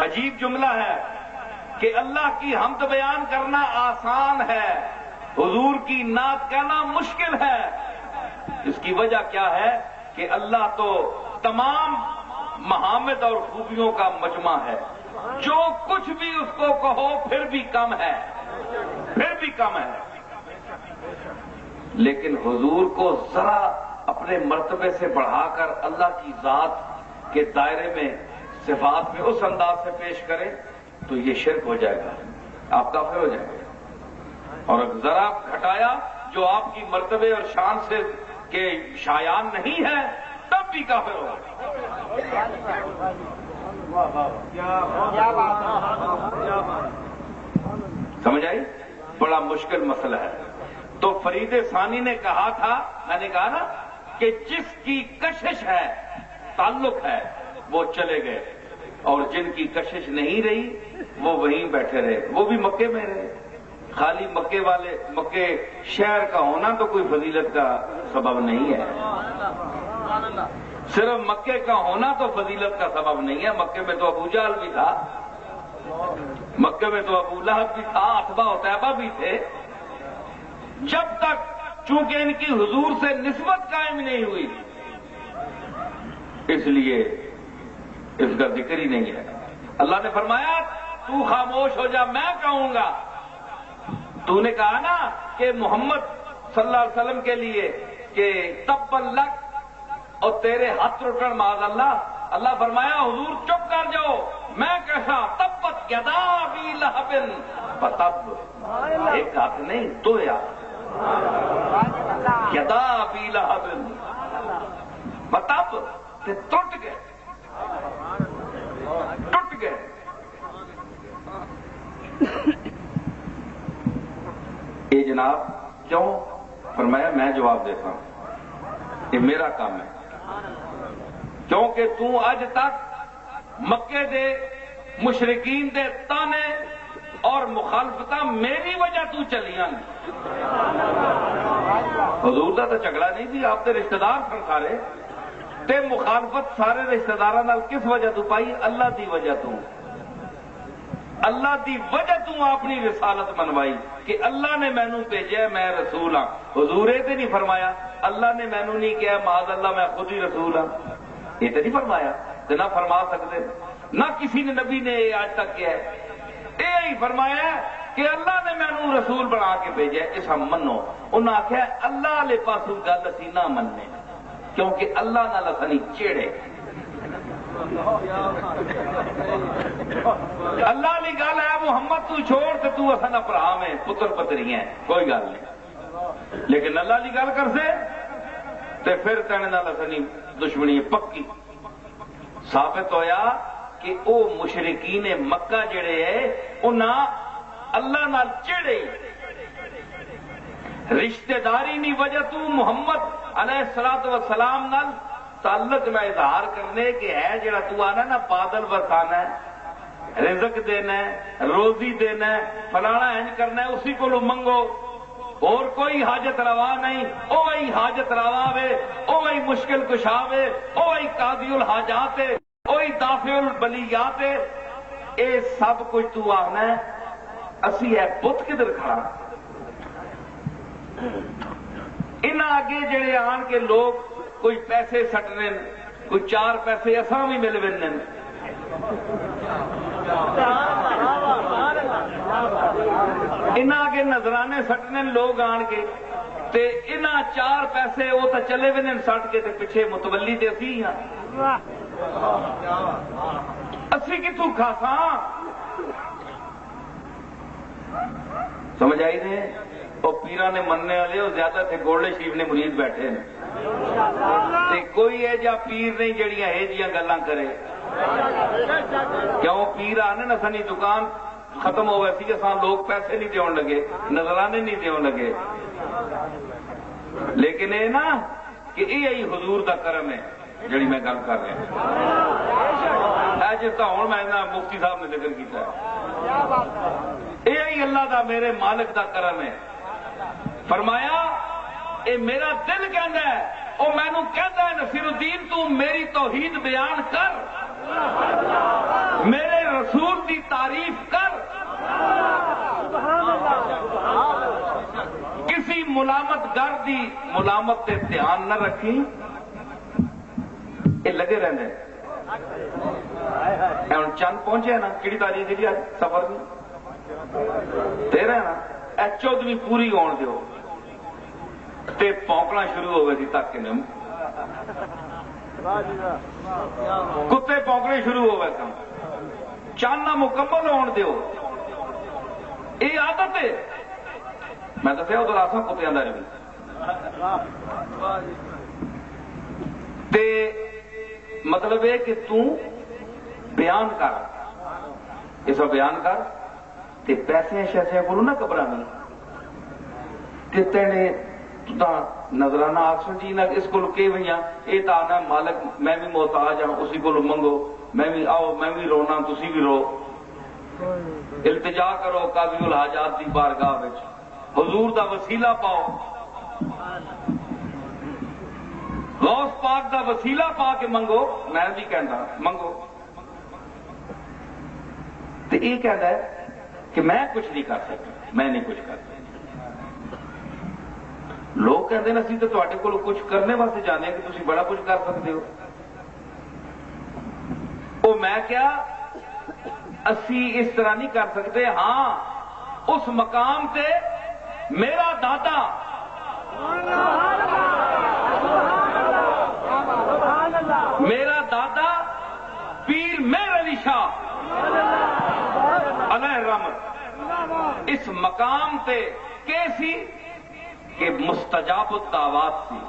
عجیب جملہ ہے کہ اللہ کی حمد بیان کرنا آسان ہے، حضور کی نعت کہنا مشکل ہے۔ اس کی وجہ کیا ہے کہ اللہ تو تمام محامد اور خوبیوں کا مجمع ہے، جو کچھ بھی اس کو کہو پھر بھی کم ہے، لیکن حضور کو ذرا اپنے مرتبے سے بڑھا کر اللہ کی ذات کے دائرے میں صفات میں اس انداز سے پیش کریں تو یہ شرک ہو جائے گا، آپ کافر ہو جائیں گے۔ اور ذرا گھٹایا جو آپ کی مرتبے اور شان سے کے شایان نہیں ہے تب بھی کافر ہو گئے۔ سمجھ آئی؟ بڑا مشکل مسئلہ ہے۔ تو فرید ثانی نے کہا تھا، میں نے کہا نا کہ جس کی کشش ہے، تعلق ہے، وہ چلے گئے، اور جن کی کشش نہیں رہی وہ وہیں بیٹھے رہے، وہ بھی مکے میں رہے۔ خالی مکے شہر کا ہونا تو کوئی فضیلت کا سبب نہیں ہے، صرف مکے کا ہونا تو فضیلت کا سبب نہیں ہے۔ مکے میں تو ابو جہل بھی تھا، مکے میں تو ابو لہب بھی تھا، عتبہ و طیبہ بھی تھے۔ جب تک چونکہ ان کی حضور سے نسبت قائم نہیں ہوئی اس لیے اس کا ذکر ہی نہیں ہے۔ اللہ نے فرمایا تو خاموش ہو جا، میں کہوں گا۔ تو نے کہا نا کہ محمد صلی اللہ علیہ وسلم کے لیے کہ تبا لک اور تیرے ہاتھ رٹن معاذ اللہ، اللہ فرمایا حضور چپ کر جاؤ، میں کیسا تبت یدا ابی لہب فتب، ایک ہاتھ نہیں دو ہاتھ، یدا ابی لہب فتب، ٹوٹ گئے۔ یہ جناب کیوں؟ فرمایا میں جواب دیتا ہوں، یہ میرا کام ہے، کیونکہ تو اج تک مکے دے مشرکین دے تانے اور مخالفتاں میری وجہ تو چلیاں نہیں۔ حضور دا تو جھگڑا نہیں سی، آپ دے رشتہ دار سن سارے، تے مخالفت سارے رشتہ داراں نال کس وجہ تو پائی؟ اللہ دی وجہ تو۔ اللہ دی وجہ تو اپنی رسالت منوائی کہ اللہ نے مینوں بھیجا میں رسول ہاں. حضور یہ تو نہیں فرمایا اللہ نے مینوں نہیں کہا معاذ اللہ میں خود ہی رسول ہاں. یہ تو نہیں فرمایا تو نہ فرما سکتے. نہ کسی نے نبی نے یہ آج تک کیا ہے. یہ فرمایا کہ اللہ نے مینوں رسول بنا کے بھیجا اس ہم منو. انہاں آخیا اللہ والے پاسوں گل اسی نہ مننے کیونکہ اللہ نال اساں چیڑے. اللہ کی گل ہے محمد تو چھوڑ تے تو اساں بھرا میں پتر پتری ہیں کوئی گل نہیں. لیکن اللہ کی گل کر سے تے پھر تینے نال اساں دشمنی پکی. ثابت ہویا کہ او مشرکین مکہ جڑے ہے انہاں اللہ نال چڑے رشتہ داری نہیں وجہ تو محمد علیہ الصلوۃ والسلام نال تعلق میں اظہار کرنے کہ ہے جڑا تو آنا نا بادل برسانا ہے رزق دینا ہے روزی دینا ہے فلانا انج کرنا ہے اسی کو منگو اور کوئی حاجت روا نہیں. او وہی حاجت روا وے او وہی مشکل کشا وے او وہی قاضی الحاجات ہے وہی دافع البلیات ہے. اے سب کچھ تو آنا ہے اسی ہے بت کدھر کھڑا. انہاں اگے جڑے آن کے لوگ کوئی پیسے سٹنے کوئی 4 پیسے اساں بھی مل وین انہاں اگے نظرانے سٹنے لوگ آن کے تے انہاں 4 پیسے وہ تو چلے وین سٹ کے تے پیچھے متولی تے اسی ہاں. اسی کتوں کھاساں سمجھ آئی نے. وہ پیران نے مننے والے وہ زیادہ تھے گولڈے شریف نے مرید بیٹھے ہیں کوئی ہے جا پیر نہیں جڑیاں ہے جیاں گلاں کرے. کیوں پیر آنے نا سنی دکان ختم ہو گئی سی اساں لوگ پیسے نہیں دیون لگے نظرانے نہیں دیون لگے. لیکن یہ نا کہ یہ حضور دا کرم ہے جڑی میں گل کر رہا ہے جس کا ہوں میں مفتی صاحب نے ذکر کیتا ہے. یہی اللہ دا میرے مالک دا کرم ہے. فرمایا اے میرا دل کہندا ہے او مینوں کہندا ہے نصیر الدین تو میری توحید بیان کر میرے رسول دی تعریف کر کسی ملامت گر دی ملامت تے دھیان نہ رکھی. یہ لگے رہندے ہوں چند پہنچے نا کہڑی تاریخ دی سفر دی 13 نا 14ویں پوری آن دیو تے پونکنا شروع ہو گئے تک کتے پونکنے شروع ہو گئے سن. چاندنا مکمل آن دیو یہ عادت ہے. میں دسیا ادھر آسا کتیا کا بھی تے مطلب ہے کہ تو بیان کر اس بیان کر تے پیسے شیسے کو نہ گھبرانا تے تینے نظرانہ آخر جی نہ اس کو کہ بھیا یہ تو آنا مالک میں بھی محتاج ہوں اسی کو منگو میں بھی آؤ میں بھی رونا تسی بھی رو. التجا کرو قاضی الحاجات دی بارگاہ وچ حضور دا وسیلہ پاؤ غوث پاک دا وسیلہ پا کے منگو. میں بھی کہنا منگو تو یہ کہتا ہے کہ میں کچھ نہیں کر سکتا میں نہیں کچھ کر سکتا. لوگ کہتے ہیں اسی تو تواڈے کول کچھ کرنے واسطے جانے کہ تسی بڑا کچھ کر سکتے ہو. وہ میں کیا اسی اس طرح نہیں کر سکتے. ہاں اس مقام تے میرا دادا پیر مہر علی شاہ علیہ رحمت اس مقام تے کیسی کہ مستجاب الدعوات سی.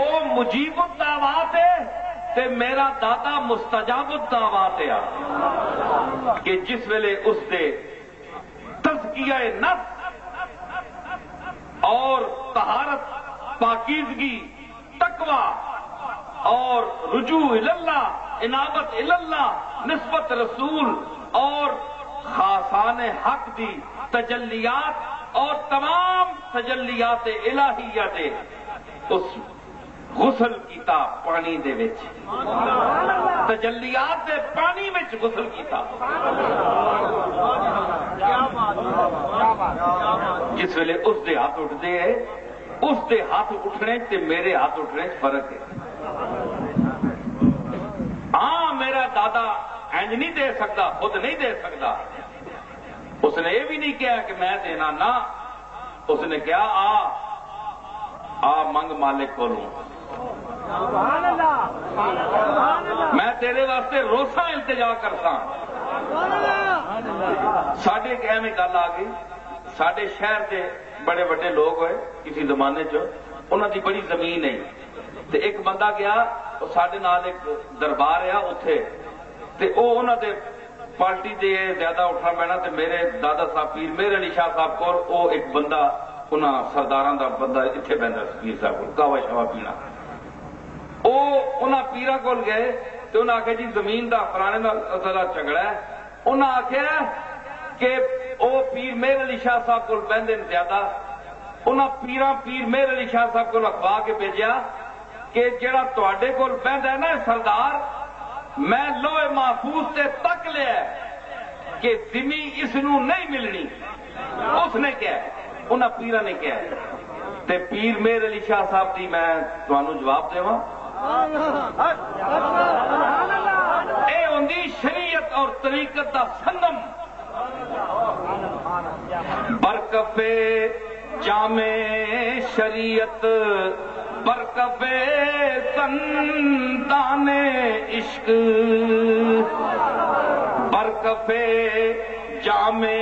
او مجیب الدعوات ہے تے میرا دادا مستجاب الدعوات ہے کہ جس ویلے اس دے تزکیہ نفس اور طہارت پاکیزگی تقوی اور رجوع اللہ انابت اللہ نسبت رسول اور خاصان حق دی تجلیات اور تمام تجلیات الہیات اس غسل کیتا پانی دے وچ، تجلیات دے پانی وچ غسل کیتا۔ جس ویلے اس دے ہاتھ اٹھتے ہیں، اس دے ہاتھ اٹھنے تے میرے ہاتھ اٹھنے فرق ہے۔ ہاں میرا دادا انج نہیں دے سکتا، خود نہیں دے سکتا، اس نے یہ بھی نہیں کہا کہ میں دینا، نہ، اس نے کہا آ منگ مالک کو لوں، میں تیرے واسطے روسا التجا کرتا۔ ساڈے کہ میں گل آ گئی، ساڈے شہر کے بڑے بڑے لوگ ہوئے کسی زمانے انہوں دی بڑی زمین ہے، تے ایک بندہ گیا ساڈے نال ایک دربار ہے اتے، تے او انہوں دے پارٹی دے زیادہ اٹھنا پینا، تے میرے دادا صاحب پیر مہر علی شاہ صاحب کو او ایک بندہ انہاں سرداراں دا بندہ اتنے بہتا پیر صاحب کو کہوا شوا پینا، او انہاں پیرا کول گئے تے انہاں آخیا جی زمین دا فلانے دا جھگڑا ہے، انہاں آخیا کہ او پیر مہر علی شاہ صاحب کو بہندے زیادہ، انہاں پیر مہر علی شاہ صاحب کو اخوا کے بھیجیا کہ جڑا تواڈے کول بہندا ہے نا سردار، میں لوہے محفوظ سے تک لیا کہ زمین اس نو نہیں ملنی، اس نے کیا انہاں پیرا نے کیا، تے پیر مہر علی شاہ صاحب دی میں تانوں جواب دیواں، اے ہوندی شریعت اور طریقت دا سنگم، برکف جامع شریعت برکف سندان عشق، برکف جامع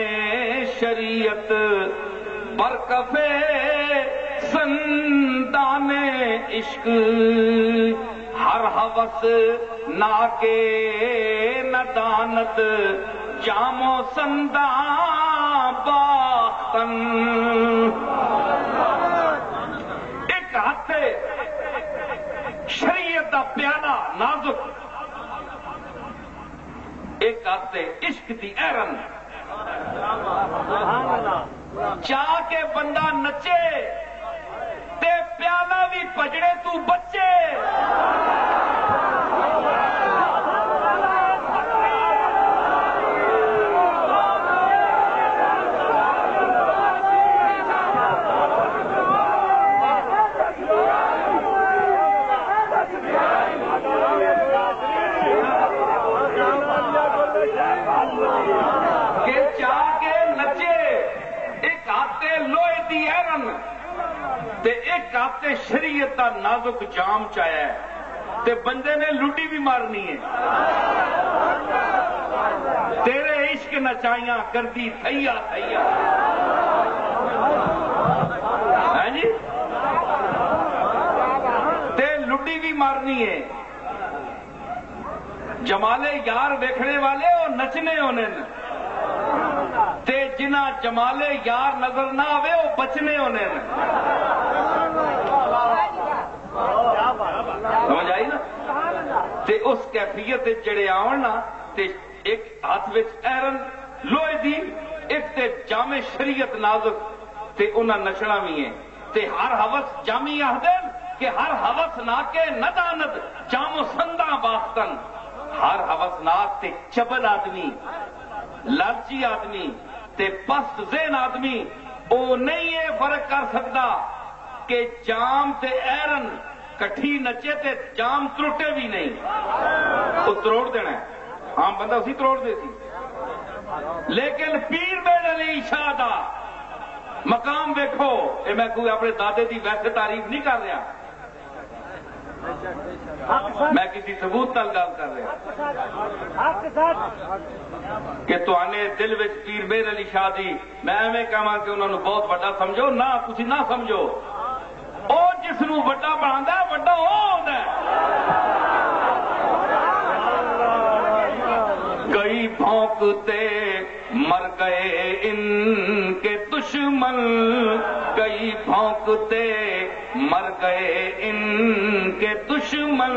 شریعت برکف سندان عشق، ہر ہوس نا کے ندانت جام و سنداں باختن، ایک ہاتھ شریعت دا پیالہ نازک، ایک ہاتھ عشق دی ایرن، چاہ کے بندہ نچے تے پیالہ بھی پجڑے تو بچے، کہ چاہ کے نچے، ایک ہاتھے لوہے دی ایرن تے ایک ہاتھے شریعت دا نازک جام چایا ہے، تے بندے نے لٹی بھی مارنی ہے، تیرے عشق نچائیاں کردی تھیا تھیا، ہے جی، تے لٹی بھی مارنی ہے، جمالے یار ویکھنے والے اور نچنے ہونے تے جنہ جمالے یار نظر نہ آوے وہ بچنے ہونے سمجھ آئی نا، تے اس کیفیت جڑے آن نا، تے ایک ہاتھ وچ ایرن لوہے دی، ایک تے جامع شریعت نازک، تے انہاں نچنا بھی ہے، تے ہر ہوس جامی آہدن کہ ہر ہوس نہ کے ندانت جام و سنداں باختن، ہر ہوسناک تے چبل آدمی، لالچی آدمی تے پست ذہن آدمی او نہیں یہ فرق کر سکتا کہ جام تے ایرن کٹھی نچے تے جام تروٹے بھی نہیں، وہ تروڑ دینا ہے، عام بندہ اسی تروڑ دے سی، لیکن پیر مہر علی شاہ دا مقام دیکھو، اے میں کوئی اپنے دادے دی ویسے تعریف نہیں کر رہا، میں کسی ثبوت نال گل کر رہا کہ تو آنے دل وچ پیر مہر علی شاہ دی میں ایویں کہاں کہ انہوں نے بہت بڑا سمجھو، نہ تسی نہ سمجھو، او جس نو بڑا بناوندا ہے بڑا او ہوندا ہے، کئی بھونکتے مر گئے ان کے دشمن، کئی بھونکتے مر گئے ان کے دشمن،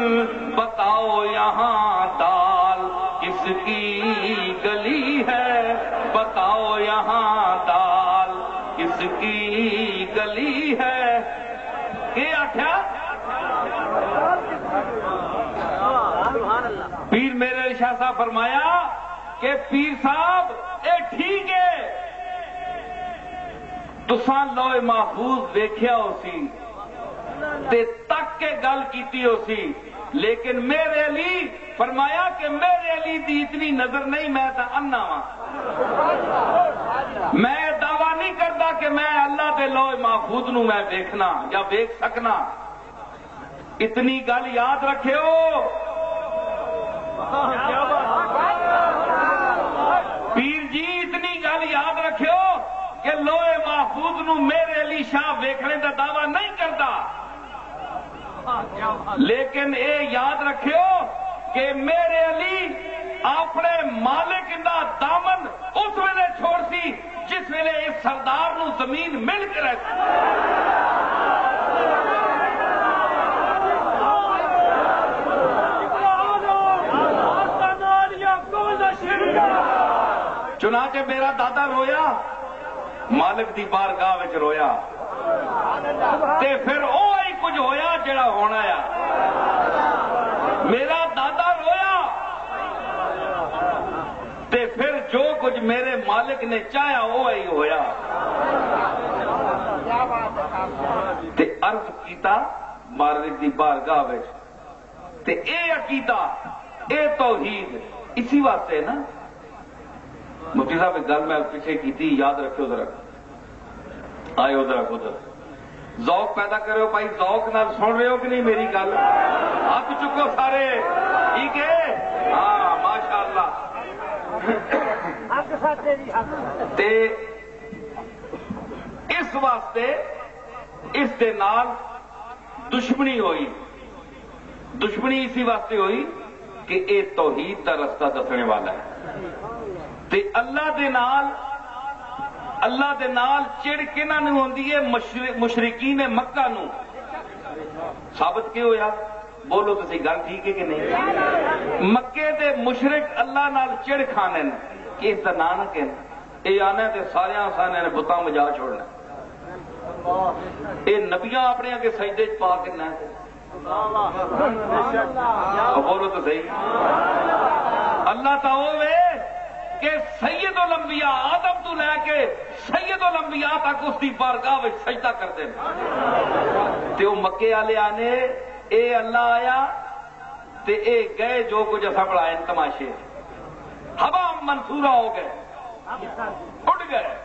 بتاؤ یہاں دال کس کی گلی ہے، بتاؤ یہاں دال کس کی گلی ہے، کہ آخیا میرے شاہ صاحب فرمایا کہ پیر صاحب اے ٹھیک ہے تساں لوح محفوظ ویکھیا ہو سی تے تک کے گل کیتی ہو سی لیکن میرے علی فرمایا کہ میرے علی دی اتنی نظر نہیں میں تا انا ہاں میں دعویٰ نہیں کرتا کہ میں اللہ دے لوح محفوظ نو میں دیکھنا یا دیکھ سکنا اتنی گل یاد رکھیو پیر جی اتنی گل یاد رکھیو کہ لوح محفوظ نو میرے علی شاہ ویکھنے دا دعویٰ نہیں کرتا لیکن اے یاد رکھیو کہ میرے علی اپنے مالک دا دامن اس ویلے چھوڑ سی جس ویلے اس سردار نو زمین مل کے رہتی چنانچہ میرا دادا رویا مالک دی بارگاہ وچ رویا تے پھر ہی کچھ ہویا جڑا ہونا ہے میرا دادا رویا تے پھر جو کچھ میرے مالک نے چاہیا ہی ہویا تے عرض کیتا مالک دی بارگاہ وچ تے اے عقیدہ اے توحید اسی واسطے نا مفتی صاحب ایک گل میں پیچھے کی تھی یاد رکھو ذرا آئے ادھر ادھر ذوق پیدا کرو بھائی ذوق نال سن رہے ہو کہ نہیں میری گل ہاتھ چکو سارے ٹھیک ہے ہاں ماشاء اللہ تے اس واسطے اس دے نال دشمنی ہوئی دشمنی اسی واسطے ہوئی کہ اے توحید دا رستہ دسنے والا ہے تے اللہ دے نال چڑ کنہاں نوں ہوندی ہے مشرکین مکہ نوں ثابت کیوں ہویا بولو تسی گل ٹھیک ہے کہ نہیں مکے دے مشرک اللہ نال چڑ کھانے نے کہ اس دا نام کہ اے آنا تے سارے آسانے نے بتاں مجا چھوڑنا اے نبیاں اپنے اگے سجدے چ پا کے نہ بولو تو صحیح اللہ تعالی کہ سید الانبیاء آدم تو لے کے سید الانبیاء تک اس کی بارگاہ میں سجدہ کرتے ہیں تے وہ مکے والے آنے اے اللہ آیا تے اے گئے جو کچھ ایسا بڑھائے تماشے ہوا منصورہ ہو گئے اٹھ گئے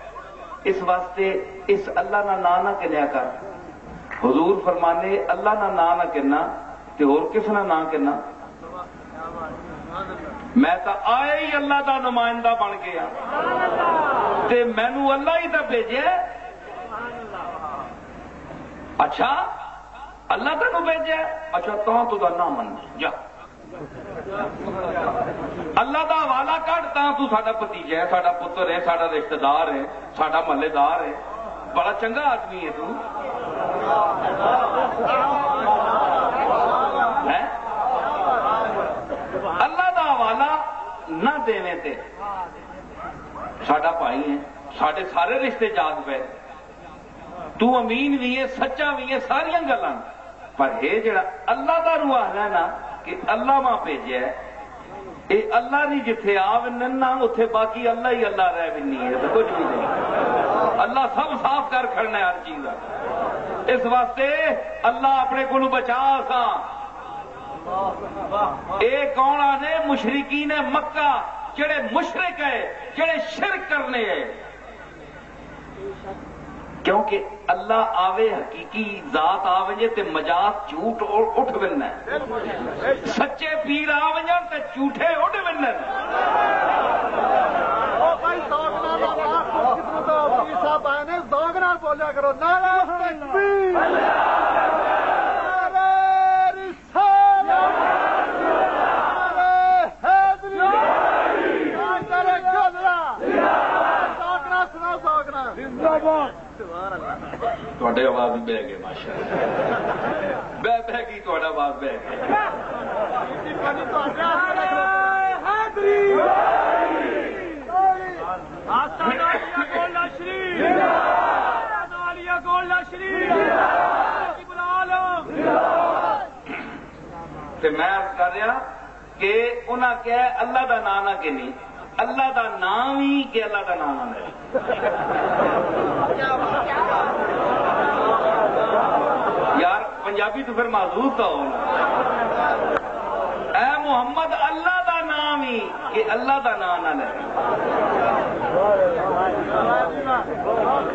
اس واسطے اس اللہ نہ نہ کنیا کر حضور فرمانے اللہ نہ نہ کہنا تے اور کس نہ نہ کہنا میں تو آیا ہی اللہ دا نمائندہ بن گیا تے مینو اللہ ہی تو بھیجے اچھا اللہ تینوں بھیجے اچھا تو دا نہ من جا اللہ دا حوالہ کٹ تو ساڈا بھتیجا ہے ساڈا پتر ہے ساڈا رشتہ دار ہے ساڈا محلے دار ہے بڑا چنگا آدمی ہے تو اللہ دا حوالہ نہ دینے تے ساڈا بھائی ہے ساڈے سارے رشتے جاگ پے تو امین بھی ہے سچا بھی ہے ساریاں گلاں پر یہ جڑا اللہ دا روح ہے نا کہ اللہ ماں بھیجیا ہے اے اللہ نہیں جتھے آنا اتنے باقی اللہ ہی اللہ رہ بھی نہیں ہے تو کچھ بھی نہیں اللہ سب صاف کر کھڑنا ہے ہر چیز اس واسطے اللہ اپنے کو بچا سا اے کون آنے مشرکین مکہ جڑے مشرک ہے جڑے شرک کرنے ہیں کیونکہ اللہ آوے حقیقی ذات آوے تے مجاز جھوٹ اٹھ بننا ہے سچے پیر آوے تے جھوٹے اٹھ بننا ہے بولیا کرو نعرہ تکبیر تھوڑے آواز بھی بہ گئے ماشاء اللہ بہ گئی تھوڑا آواز بہ گئی میں عرض کر رہا کہ کہ انہاں کیا ہے اللہ دا نام نہ کہ نہیں اللہ دا نام ہی کہ اللہ دا نام نہ لے یار پنجابی تو پھر معذور تو ہو اے محمد اللہ دا نام ہی کہ اللہ دا نام نہ لے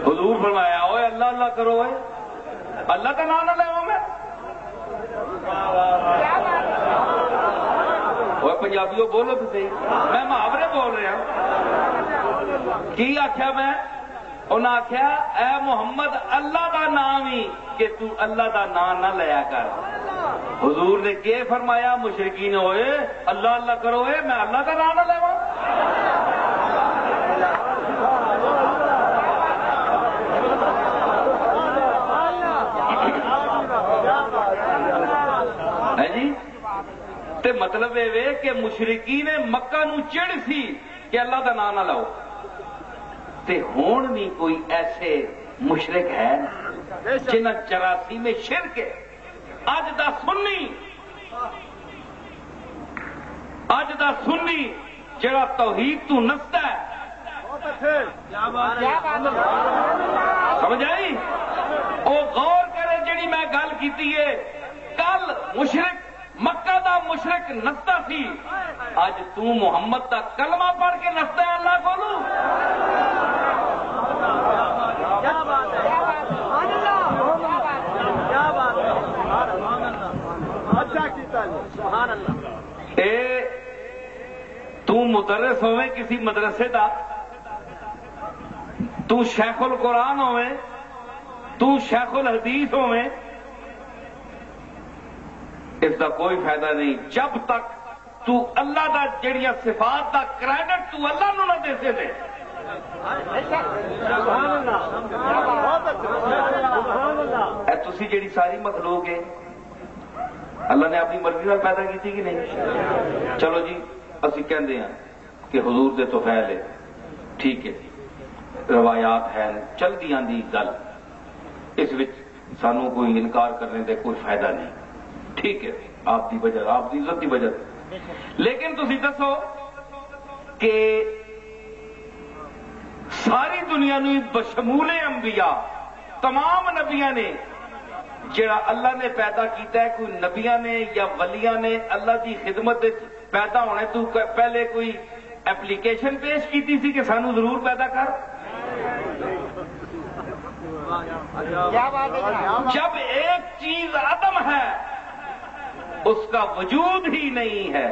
حضور فرمایا اوے اللہ اللہ کرو اوے اللہ کا نام نہ لے میں وہ پنجابیوں بولو تو صحیح میں محاورے بول رہا ہوں کی آخیا میں انہاں آخیا اے محمد اللہ دا نام ہی کہ تو اللہ دا نام نہ لیا کر حضور نے کیا فرمایا مشرکین ہوئے اللہ اللہ کرو اے میں اللہ کا نام نہ لوا ہے جی تے مطلب یہ کہ مشرکین مکہ نو چڑھ سی کہ اللہ دا نام نہ لاؤ تے ہون نہیں کوئی ایسے مشرک ہے جنہ 84 میں شرک ہے اج دا سنی جڑا توحید تو نستا ہے سمجھ آئی او غور کرے جڑی میں گل کیتی ہے کل مشرک مکہ دا مشرک نستا سی اج تو محمد دا کلمہ پڑھ کے نستا ہے اللہ کولو تو مدرس ہوئے کسی مدرسے دا تو شیخ القرآن ہوئے تو شیخ الحدیث ہوئے اس دا کوئی فائدہ نہیں جب تک تو اللہ دا جڑیاں صفات دا کریڈٹ تو اللہ نو نہ دے سے دے اے تسی جڑی ساری مخلوق ہے اللہ نے اپنی مرضی نال پیدا کی تھی کہ نہیں چلو جی اسی کہندے ہیں کہ حضور دے تو فعل ہے ٹھیک ہے روایات ہیں چل دی آندی گل اس وچ سانو کوئی انکار کرنے دے کوئی فائدہ نہیں ٹھیک ہے آپ دی وجہ آپ دی عزت دی وجہ لیکن تسی دسو کہ ساری دنیا نو بشمول انبیاء تمام نبیاں نے جڑا اللہ نے پیدا کیتا ہے کوئی نبیاں نے یا ولیاں نے اللہ دی خدمت پیدا ہونے تو پہلے کوئی اپلیکیشن پیش کیتی سی کہ سانو ضرور پیدا کر جب ایک چیز عدم ہے اس کا وجود ہی نہیں ہے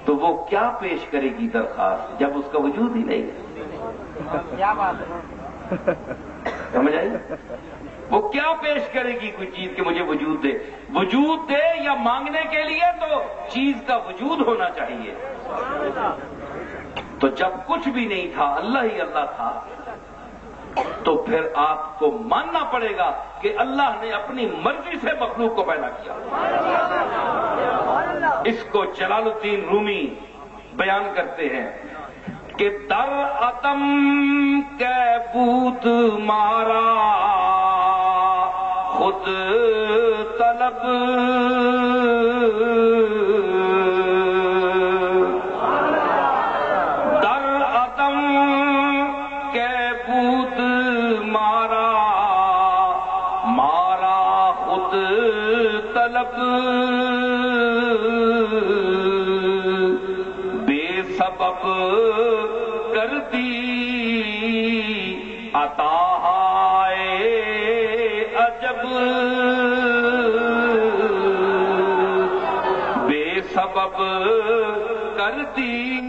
تو وہ کیا پیش کرے گی درخواست جب اس کا وجود ہی نہیں ہے سمجھ آئی وہ کیا پیش کرے گی کوئی چیز کہ مجھے وجود دے یا مانگنے کے لیے تو چیز کا وجود ہونا چاہیے تو جب کچھ بھی نہیں تھا اللہ ہی اللہ تھا تو پھر آپ کو ماننا پڑے گا کہ اللہ نے اپنی مرضی سے مخلوق کو پیدا کیا اس کو جلال الدین رومی بیان کرتے ہیں کہ در عدم کے بود مارا خود طلب در عدم کے بود مارا خود طلب بے سبب کر دی عطا عجب بے سبب کر دی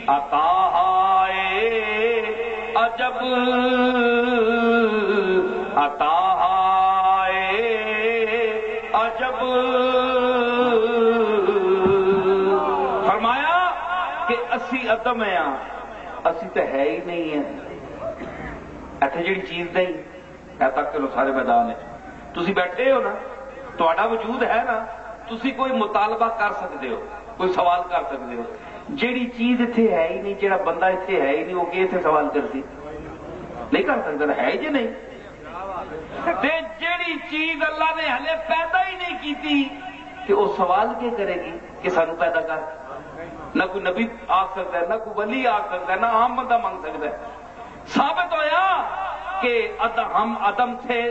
عطا عجب عطا عجب فرمایا کہ اسی عدم ہیں اسی تو ہے ہی نہیں ہے ایتھے جڑی چیز نہیں ہے تک چلو سارے میدان ہے تسی بیٹھے ہو نا تہاڈا وجود ہے نا تسی کوئی مطالبہ کر سکتے ہو کوئی سوال کر سکتے ہو جیڑی چیز اتنے ہے ہی نہیں جیڑا بندہ اتنے ہے ہی نہیں وہ کہ اتنے سوال کرتی نہیں کر سکتا ہے ہی جی نہیں تے جیڑی چیز اللہ نے ہلے پیدا ہی نہیں کی کہ وہ سوال کیا کرے گی کہ سانو پیدا کر؟ نہ کوئی نبی آ سکتا ہے، نہ کوئی ولی آ سکتا ہے، نہ عام بندہ مانگ سکتا ہے۔ ثابت ہویا کہ ہم عدم تھے،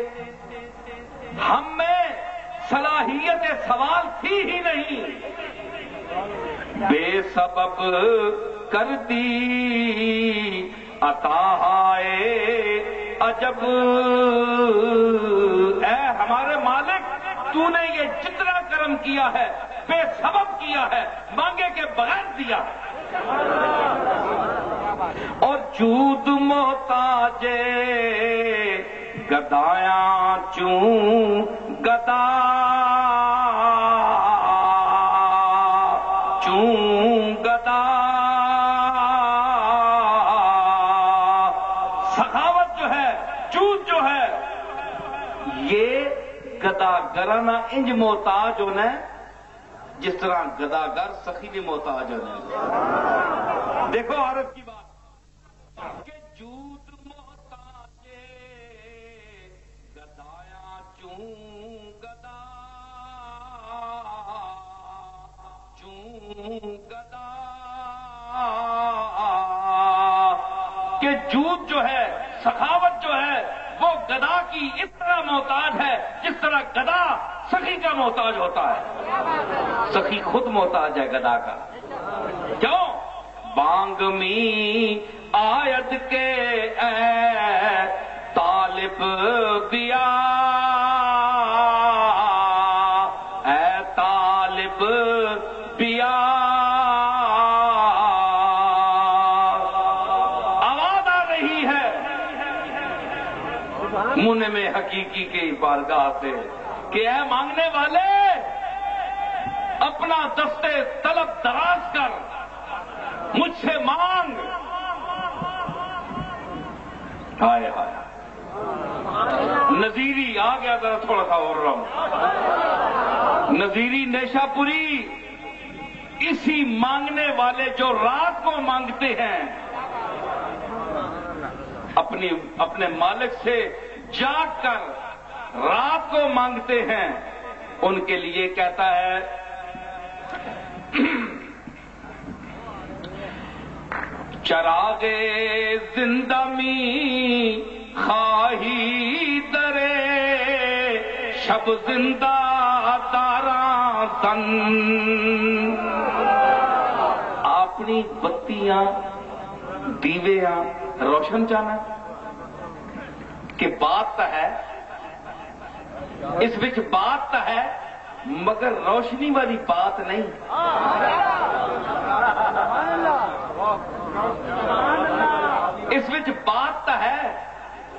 ہم میں صلاحیت سوال تھی ہی نہیں، بے سبب کر دی عطا ہے عجب۔ اے ہمارے مالک، تو نے یہ جتنا کرم کیا ہے بے سبب کیا ہے، مانگے کے بغیر دیا ہے۔ اور جود محتاج گدایاں چوں گدا، چوں گدا، سخاوت جو ہے، جود جو ہے، یہ گداگرانہ انج محتاج ہونا ہے جس طرح گداگر سخی بھی محتاج ہونا ہے۔ دیکھو عرب کی بات کہ جود محتاج گدایا چوں گدا، چوں گدا، کہ جود جو ہے، سخاوت جو ہے، وہ گدا کی اس طرح محتاج ہے جس طرح گدا سخی کا محتاج ہوتا ہے۔ سخی خود محتاج ہے گدا کا۔ کیوں؟ بانگ می آیت کے اے طالب بیا، اے طالب بیا، آواز آ رہی ہے منعم حقیقی کی بارگاہ سے کہ اے مانگنے والے، اپنا دستے طلب دراز کر، مجھ سے مانگ۔ ہائے ہائے، نظیری آ گیا، ذرا تھوڑا سا اور رہا ہوں۔ نظیری نیشا پوری اسی مانگنے والے جو رات کو مانگتے ہیں، اپنے مالک سے جاگ کر رات کو مانگتے ہیں، ان کے لیے کہتا ہے چراغ زندہ می خواہی درے شب زندہ داراں تن۔ اپنی بتیاں دیویاں روشن جانا کہ بات تو ہے، اس وچ بات تو ہے مگر روشنی والی بات نہیں۔ اس وچ بات تو ہے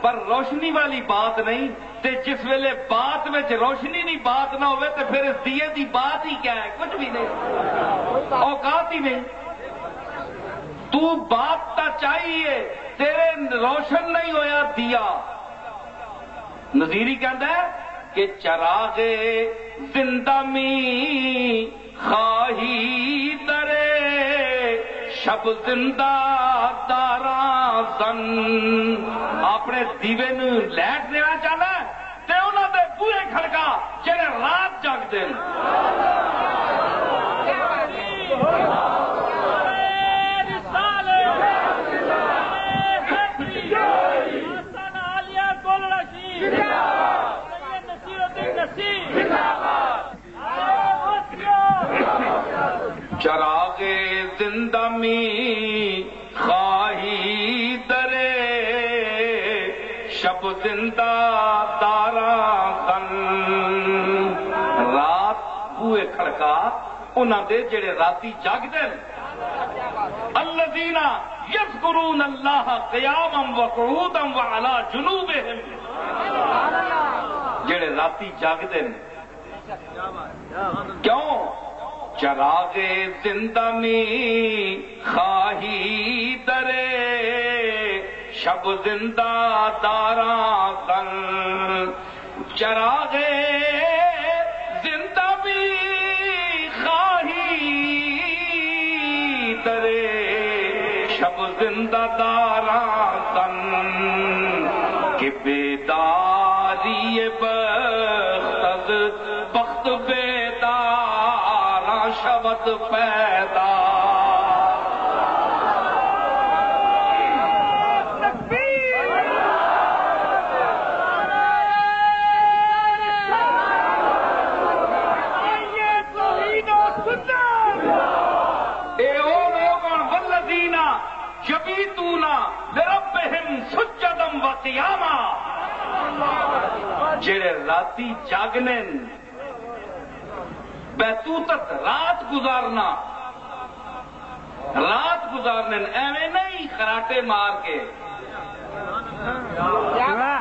پر روشنی والی بات نہیں، تے جس ویلے بات وچ روشنی نہیں، بات نہ ہوئے تو پھر اس دیے دی بات ہی کیا ہے؟ کچھ بھی نہیں، اوقات ہی نہیں۔ تو بات تا چاہیے، تیرے روشن نہیں ہویا دیا۔ نظیری کہتا ہے کہ چراغ زندہ می خواہی درے شب زندہ داراں زن۔ اپنے دیوے نو لائٹ دینا چاہنا ہے تے انہاں دے بوہے کھڑکا جڑے رات جاگدے ہیں۔ چراغ زندہ می خواہی درے شب زندہ داراں تن۔ رات بوئے کھڑکا انہاں دے جڑے راتی جاگدے الذین یذکرون اللہ قیاما وقعودا وعلی جنوبہم، جڑے راتی جاگدے کیوں؟ چراغ زندہ می خواہی درے شب زندہ داراں تن۔ چراغ زندہ می خواہی درے شب زندہ داراں تن، کہ بیداری بخت بیدار سخاوت پیدا جڑے راتی جاگنے بیتوتت رات گزارنا ایویں نہیں خراٹے مار کے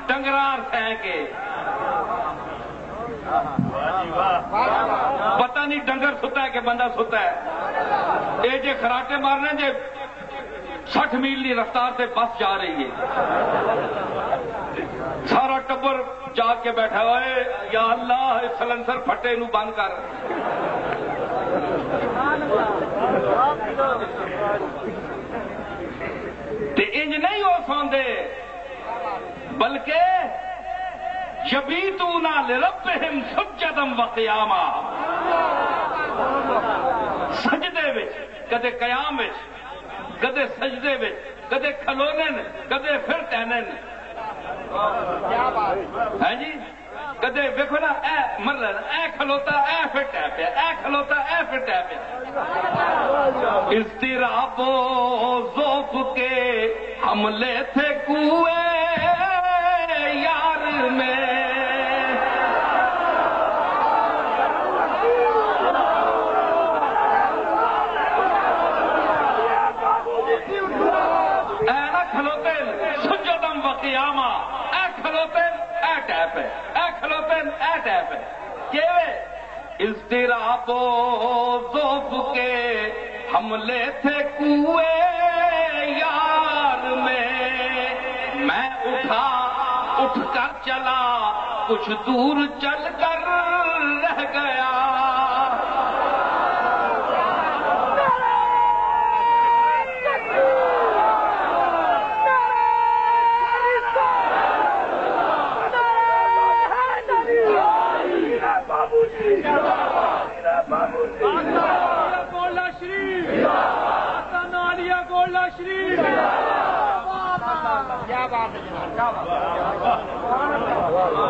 ڈنگرار پھین کے پتہ نہیں ڈنگر ستا ہے کہ بندہ ستا ہے یہ جے خراٹے مارنے جے 60 میل کی رفتار سے بس جا رہی ہے سارا ٹبر جاگ کے بیٹھا ہوئے یا اللہ سلنسر پھٹے نو بند کر تے انج نہیں ہو سوندے بلکہ یبیتون لربہم سجدا وقیاما سجدے وچ کدے قیام وچ کدے سجدے وچ کدے کھلونے کدے پھر ٹہنن ہے جی کدے دیکھو نا اے مرن اے کھلوتا اے پھر ٹہ پیا اے کھلوتا اے پھر ٹہ پیا اضطراب و ذوق کے حملے تھے کوئے یار میں اضطراب و ذوق کے حملے تھے کوئے یار میں اٹھ کر چلا کچھ دور چل کر رہ گیا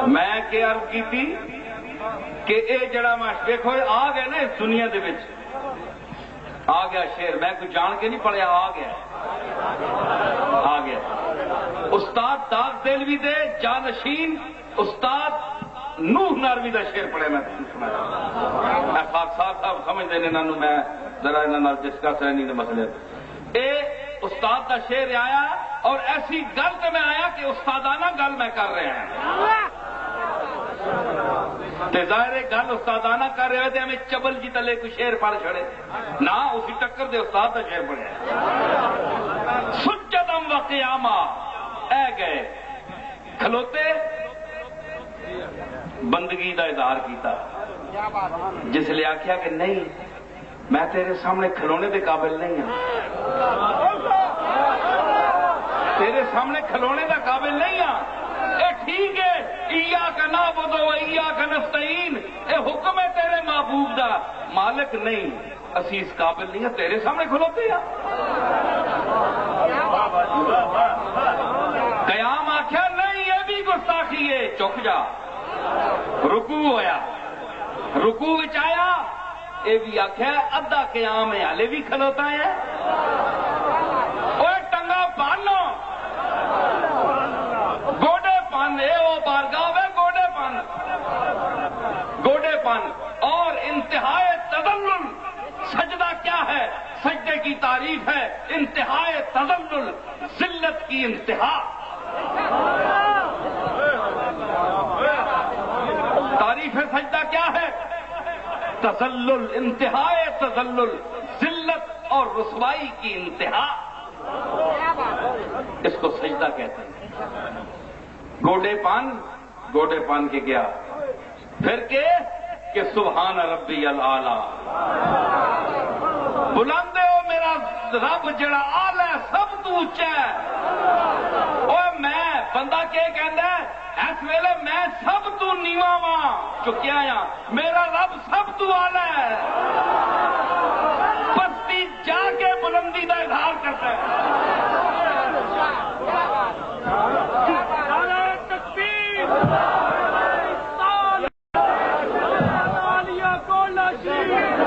میں کیا عرض کی تھی کہ اے جڑا میں دیکھو آ گیا نا اس دنیا دے وچ آ گیا شیر میں کچھ جان کے نہیں پڑھیا آ گیا استاد داغ دلوی دے جانشین استاد نوح ناروی دا شیر پڑھے میں خاکسار صاحب سمجھ دینے انہوں میں ذرا انہوں ڈسکس ہے نہیں مسئلے اے استاد کا شیر آیا اور ایسی گل تو میں آیا کہ استادانہ گل میں کر رہے ہیں ظاہر گل استادانہ کر رہے تھے ہمیں چبل جی تلے کوئی شیر پڑھ چھڑے نہ اسی ٹکر دے استاد کا شیر پڑھے سجدم و قیاما اے گئے کھلوتے بندگی دا اظہار کیتا جس لئے آکھیا کہ نہیں میں تیرے سامنے کھلونے دے قابل نہیں ہوں تیرے سامنے کھلونے دا قابل نہیں ہوں اے ٹھیک ہے ایاک نعبد و ایاک نستعین اے حکم ہے تیرے محبوب دا مالک نہیں اسی اس قابل نہیں ہے تیرے سامنے کھلوتے ہیں قیام آکھیا نہیں یہ بھی گستاخی ہے چک جا رکوع ہویا رکوع وچ آیا یہ بھی آخیا ادھا قیام ہے ہالے بھی کھلوتا ہے اوے ٹنگا پانو گوڈے پان وہ بارگاہ ہے گوڈے پان اور انتہائی تذلل سجدہ کیا ہے سجدے کی تعریف ہے انتہائی تذلل ذلت کی انتہا تعریف ہے سجدہ کیا ہے تذلل انتہائی تذلل ذلت اور رسوائی کی انتہا اس کو سجدہ کہتے ہیں گوڈے پان کے گیا پھر کہ سبحان ربی العالی بلندے ہو میرا رب جڑا آلہ ہے سب تو اونچا ہے اوے میں بندہ کیا کہندا ہے اس ویلے میں سب تو نیواں واں چکیا ہاں میرا رب سب تو آلہ ہے پابندی کا اظہار کرتا ہے. نعرہ تکبیر! عالیہ کو نشیر!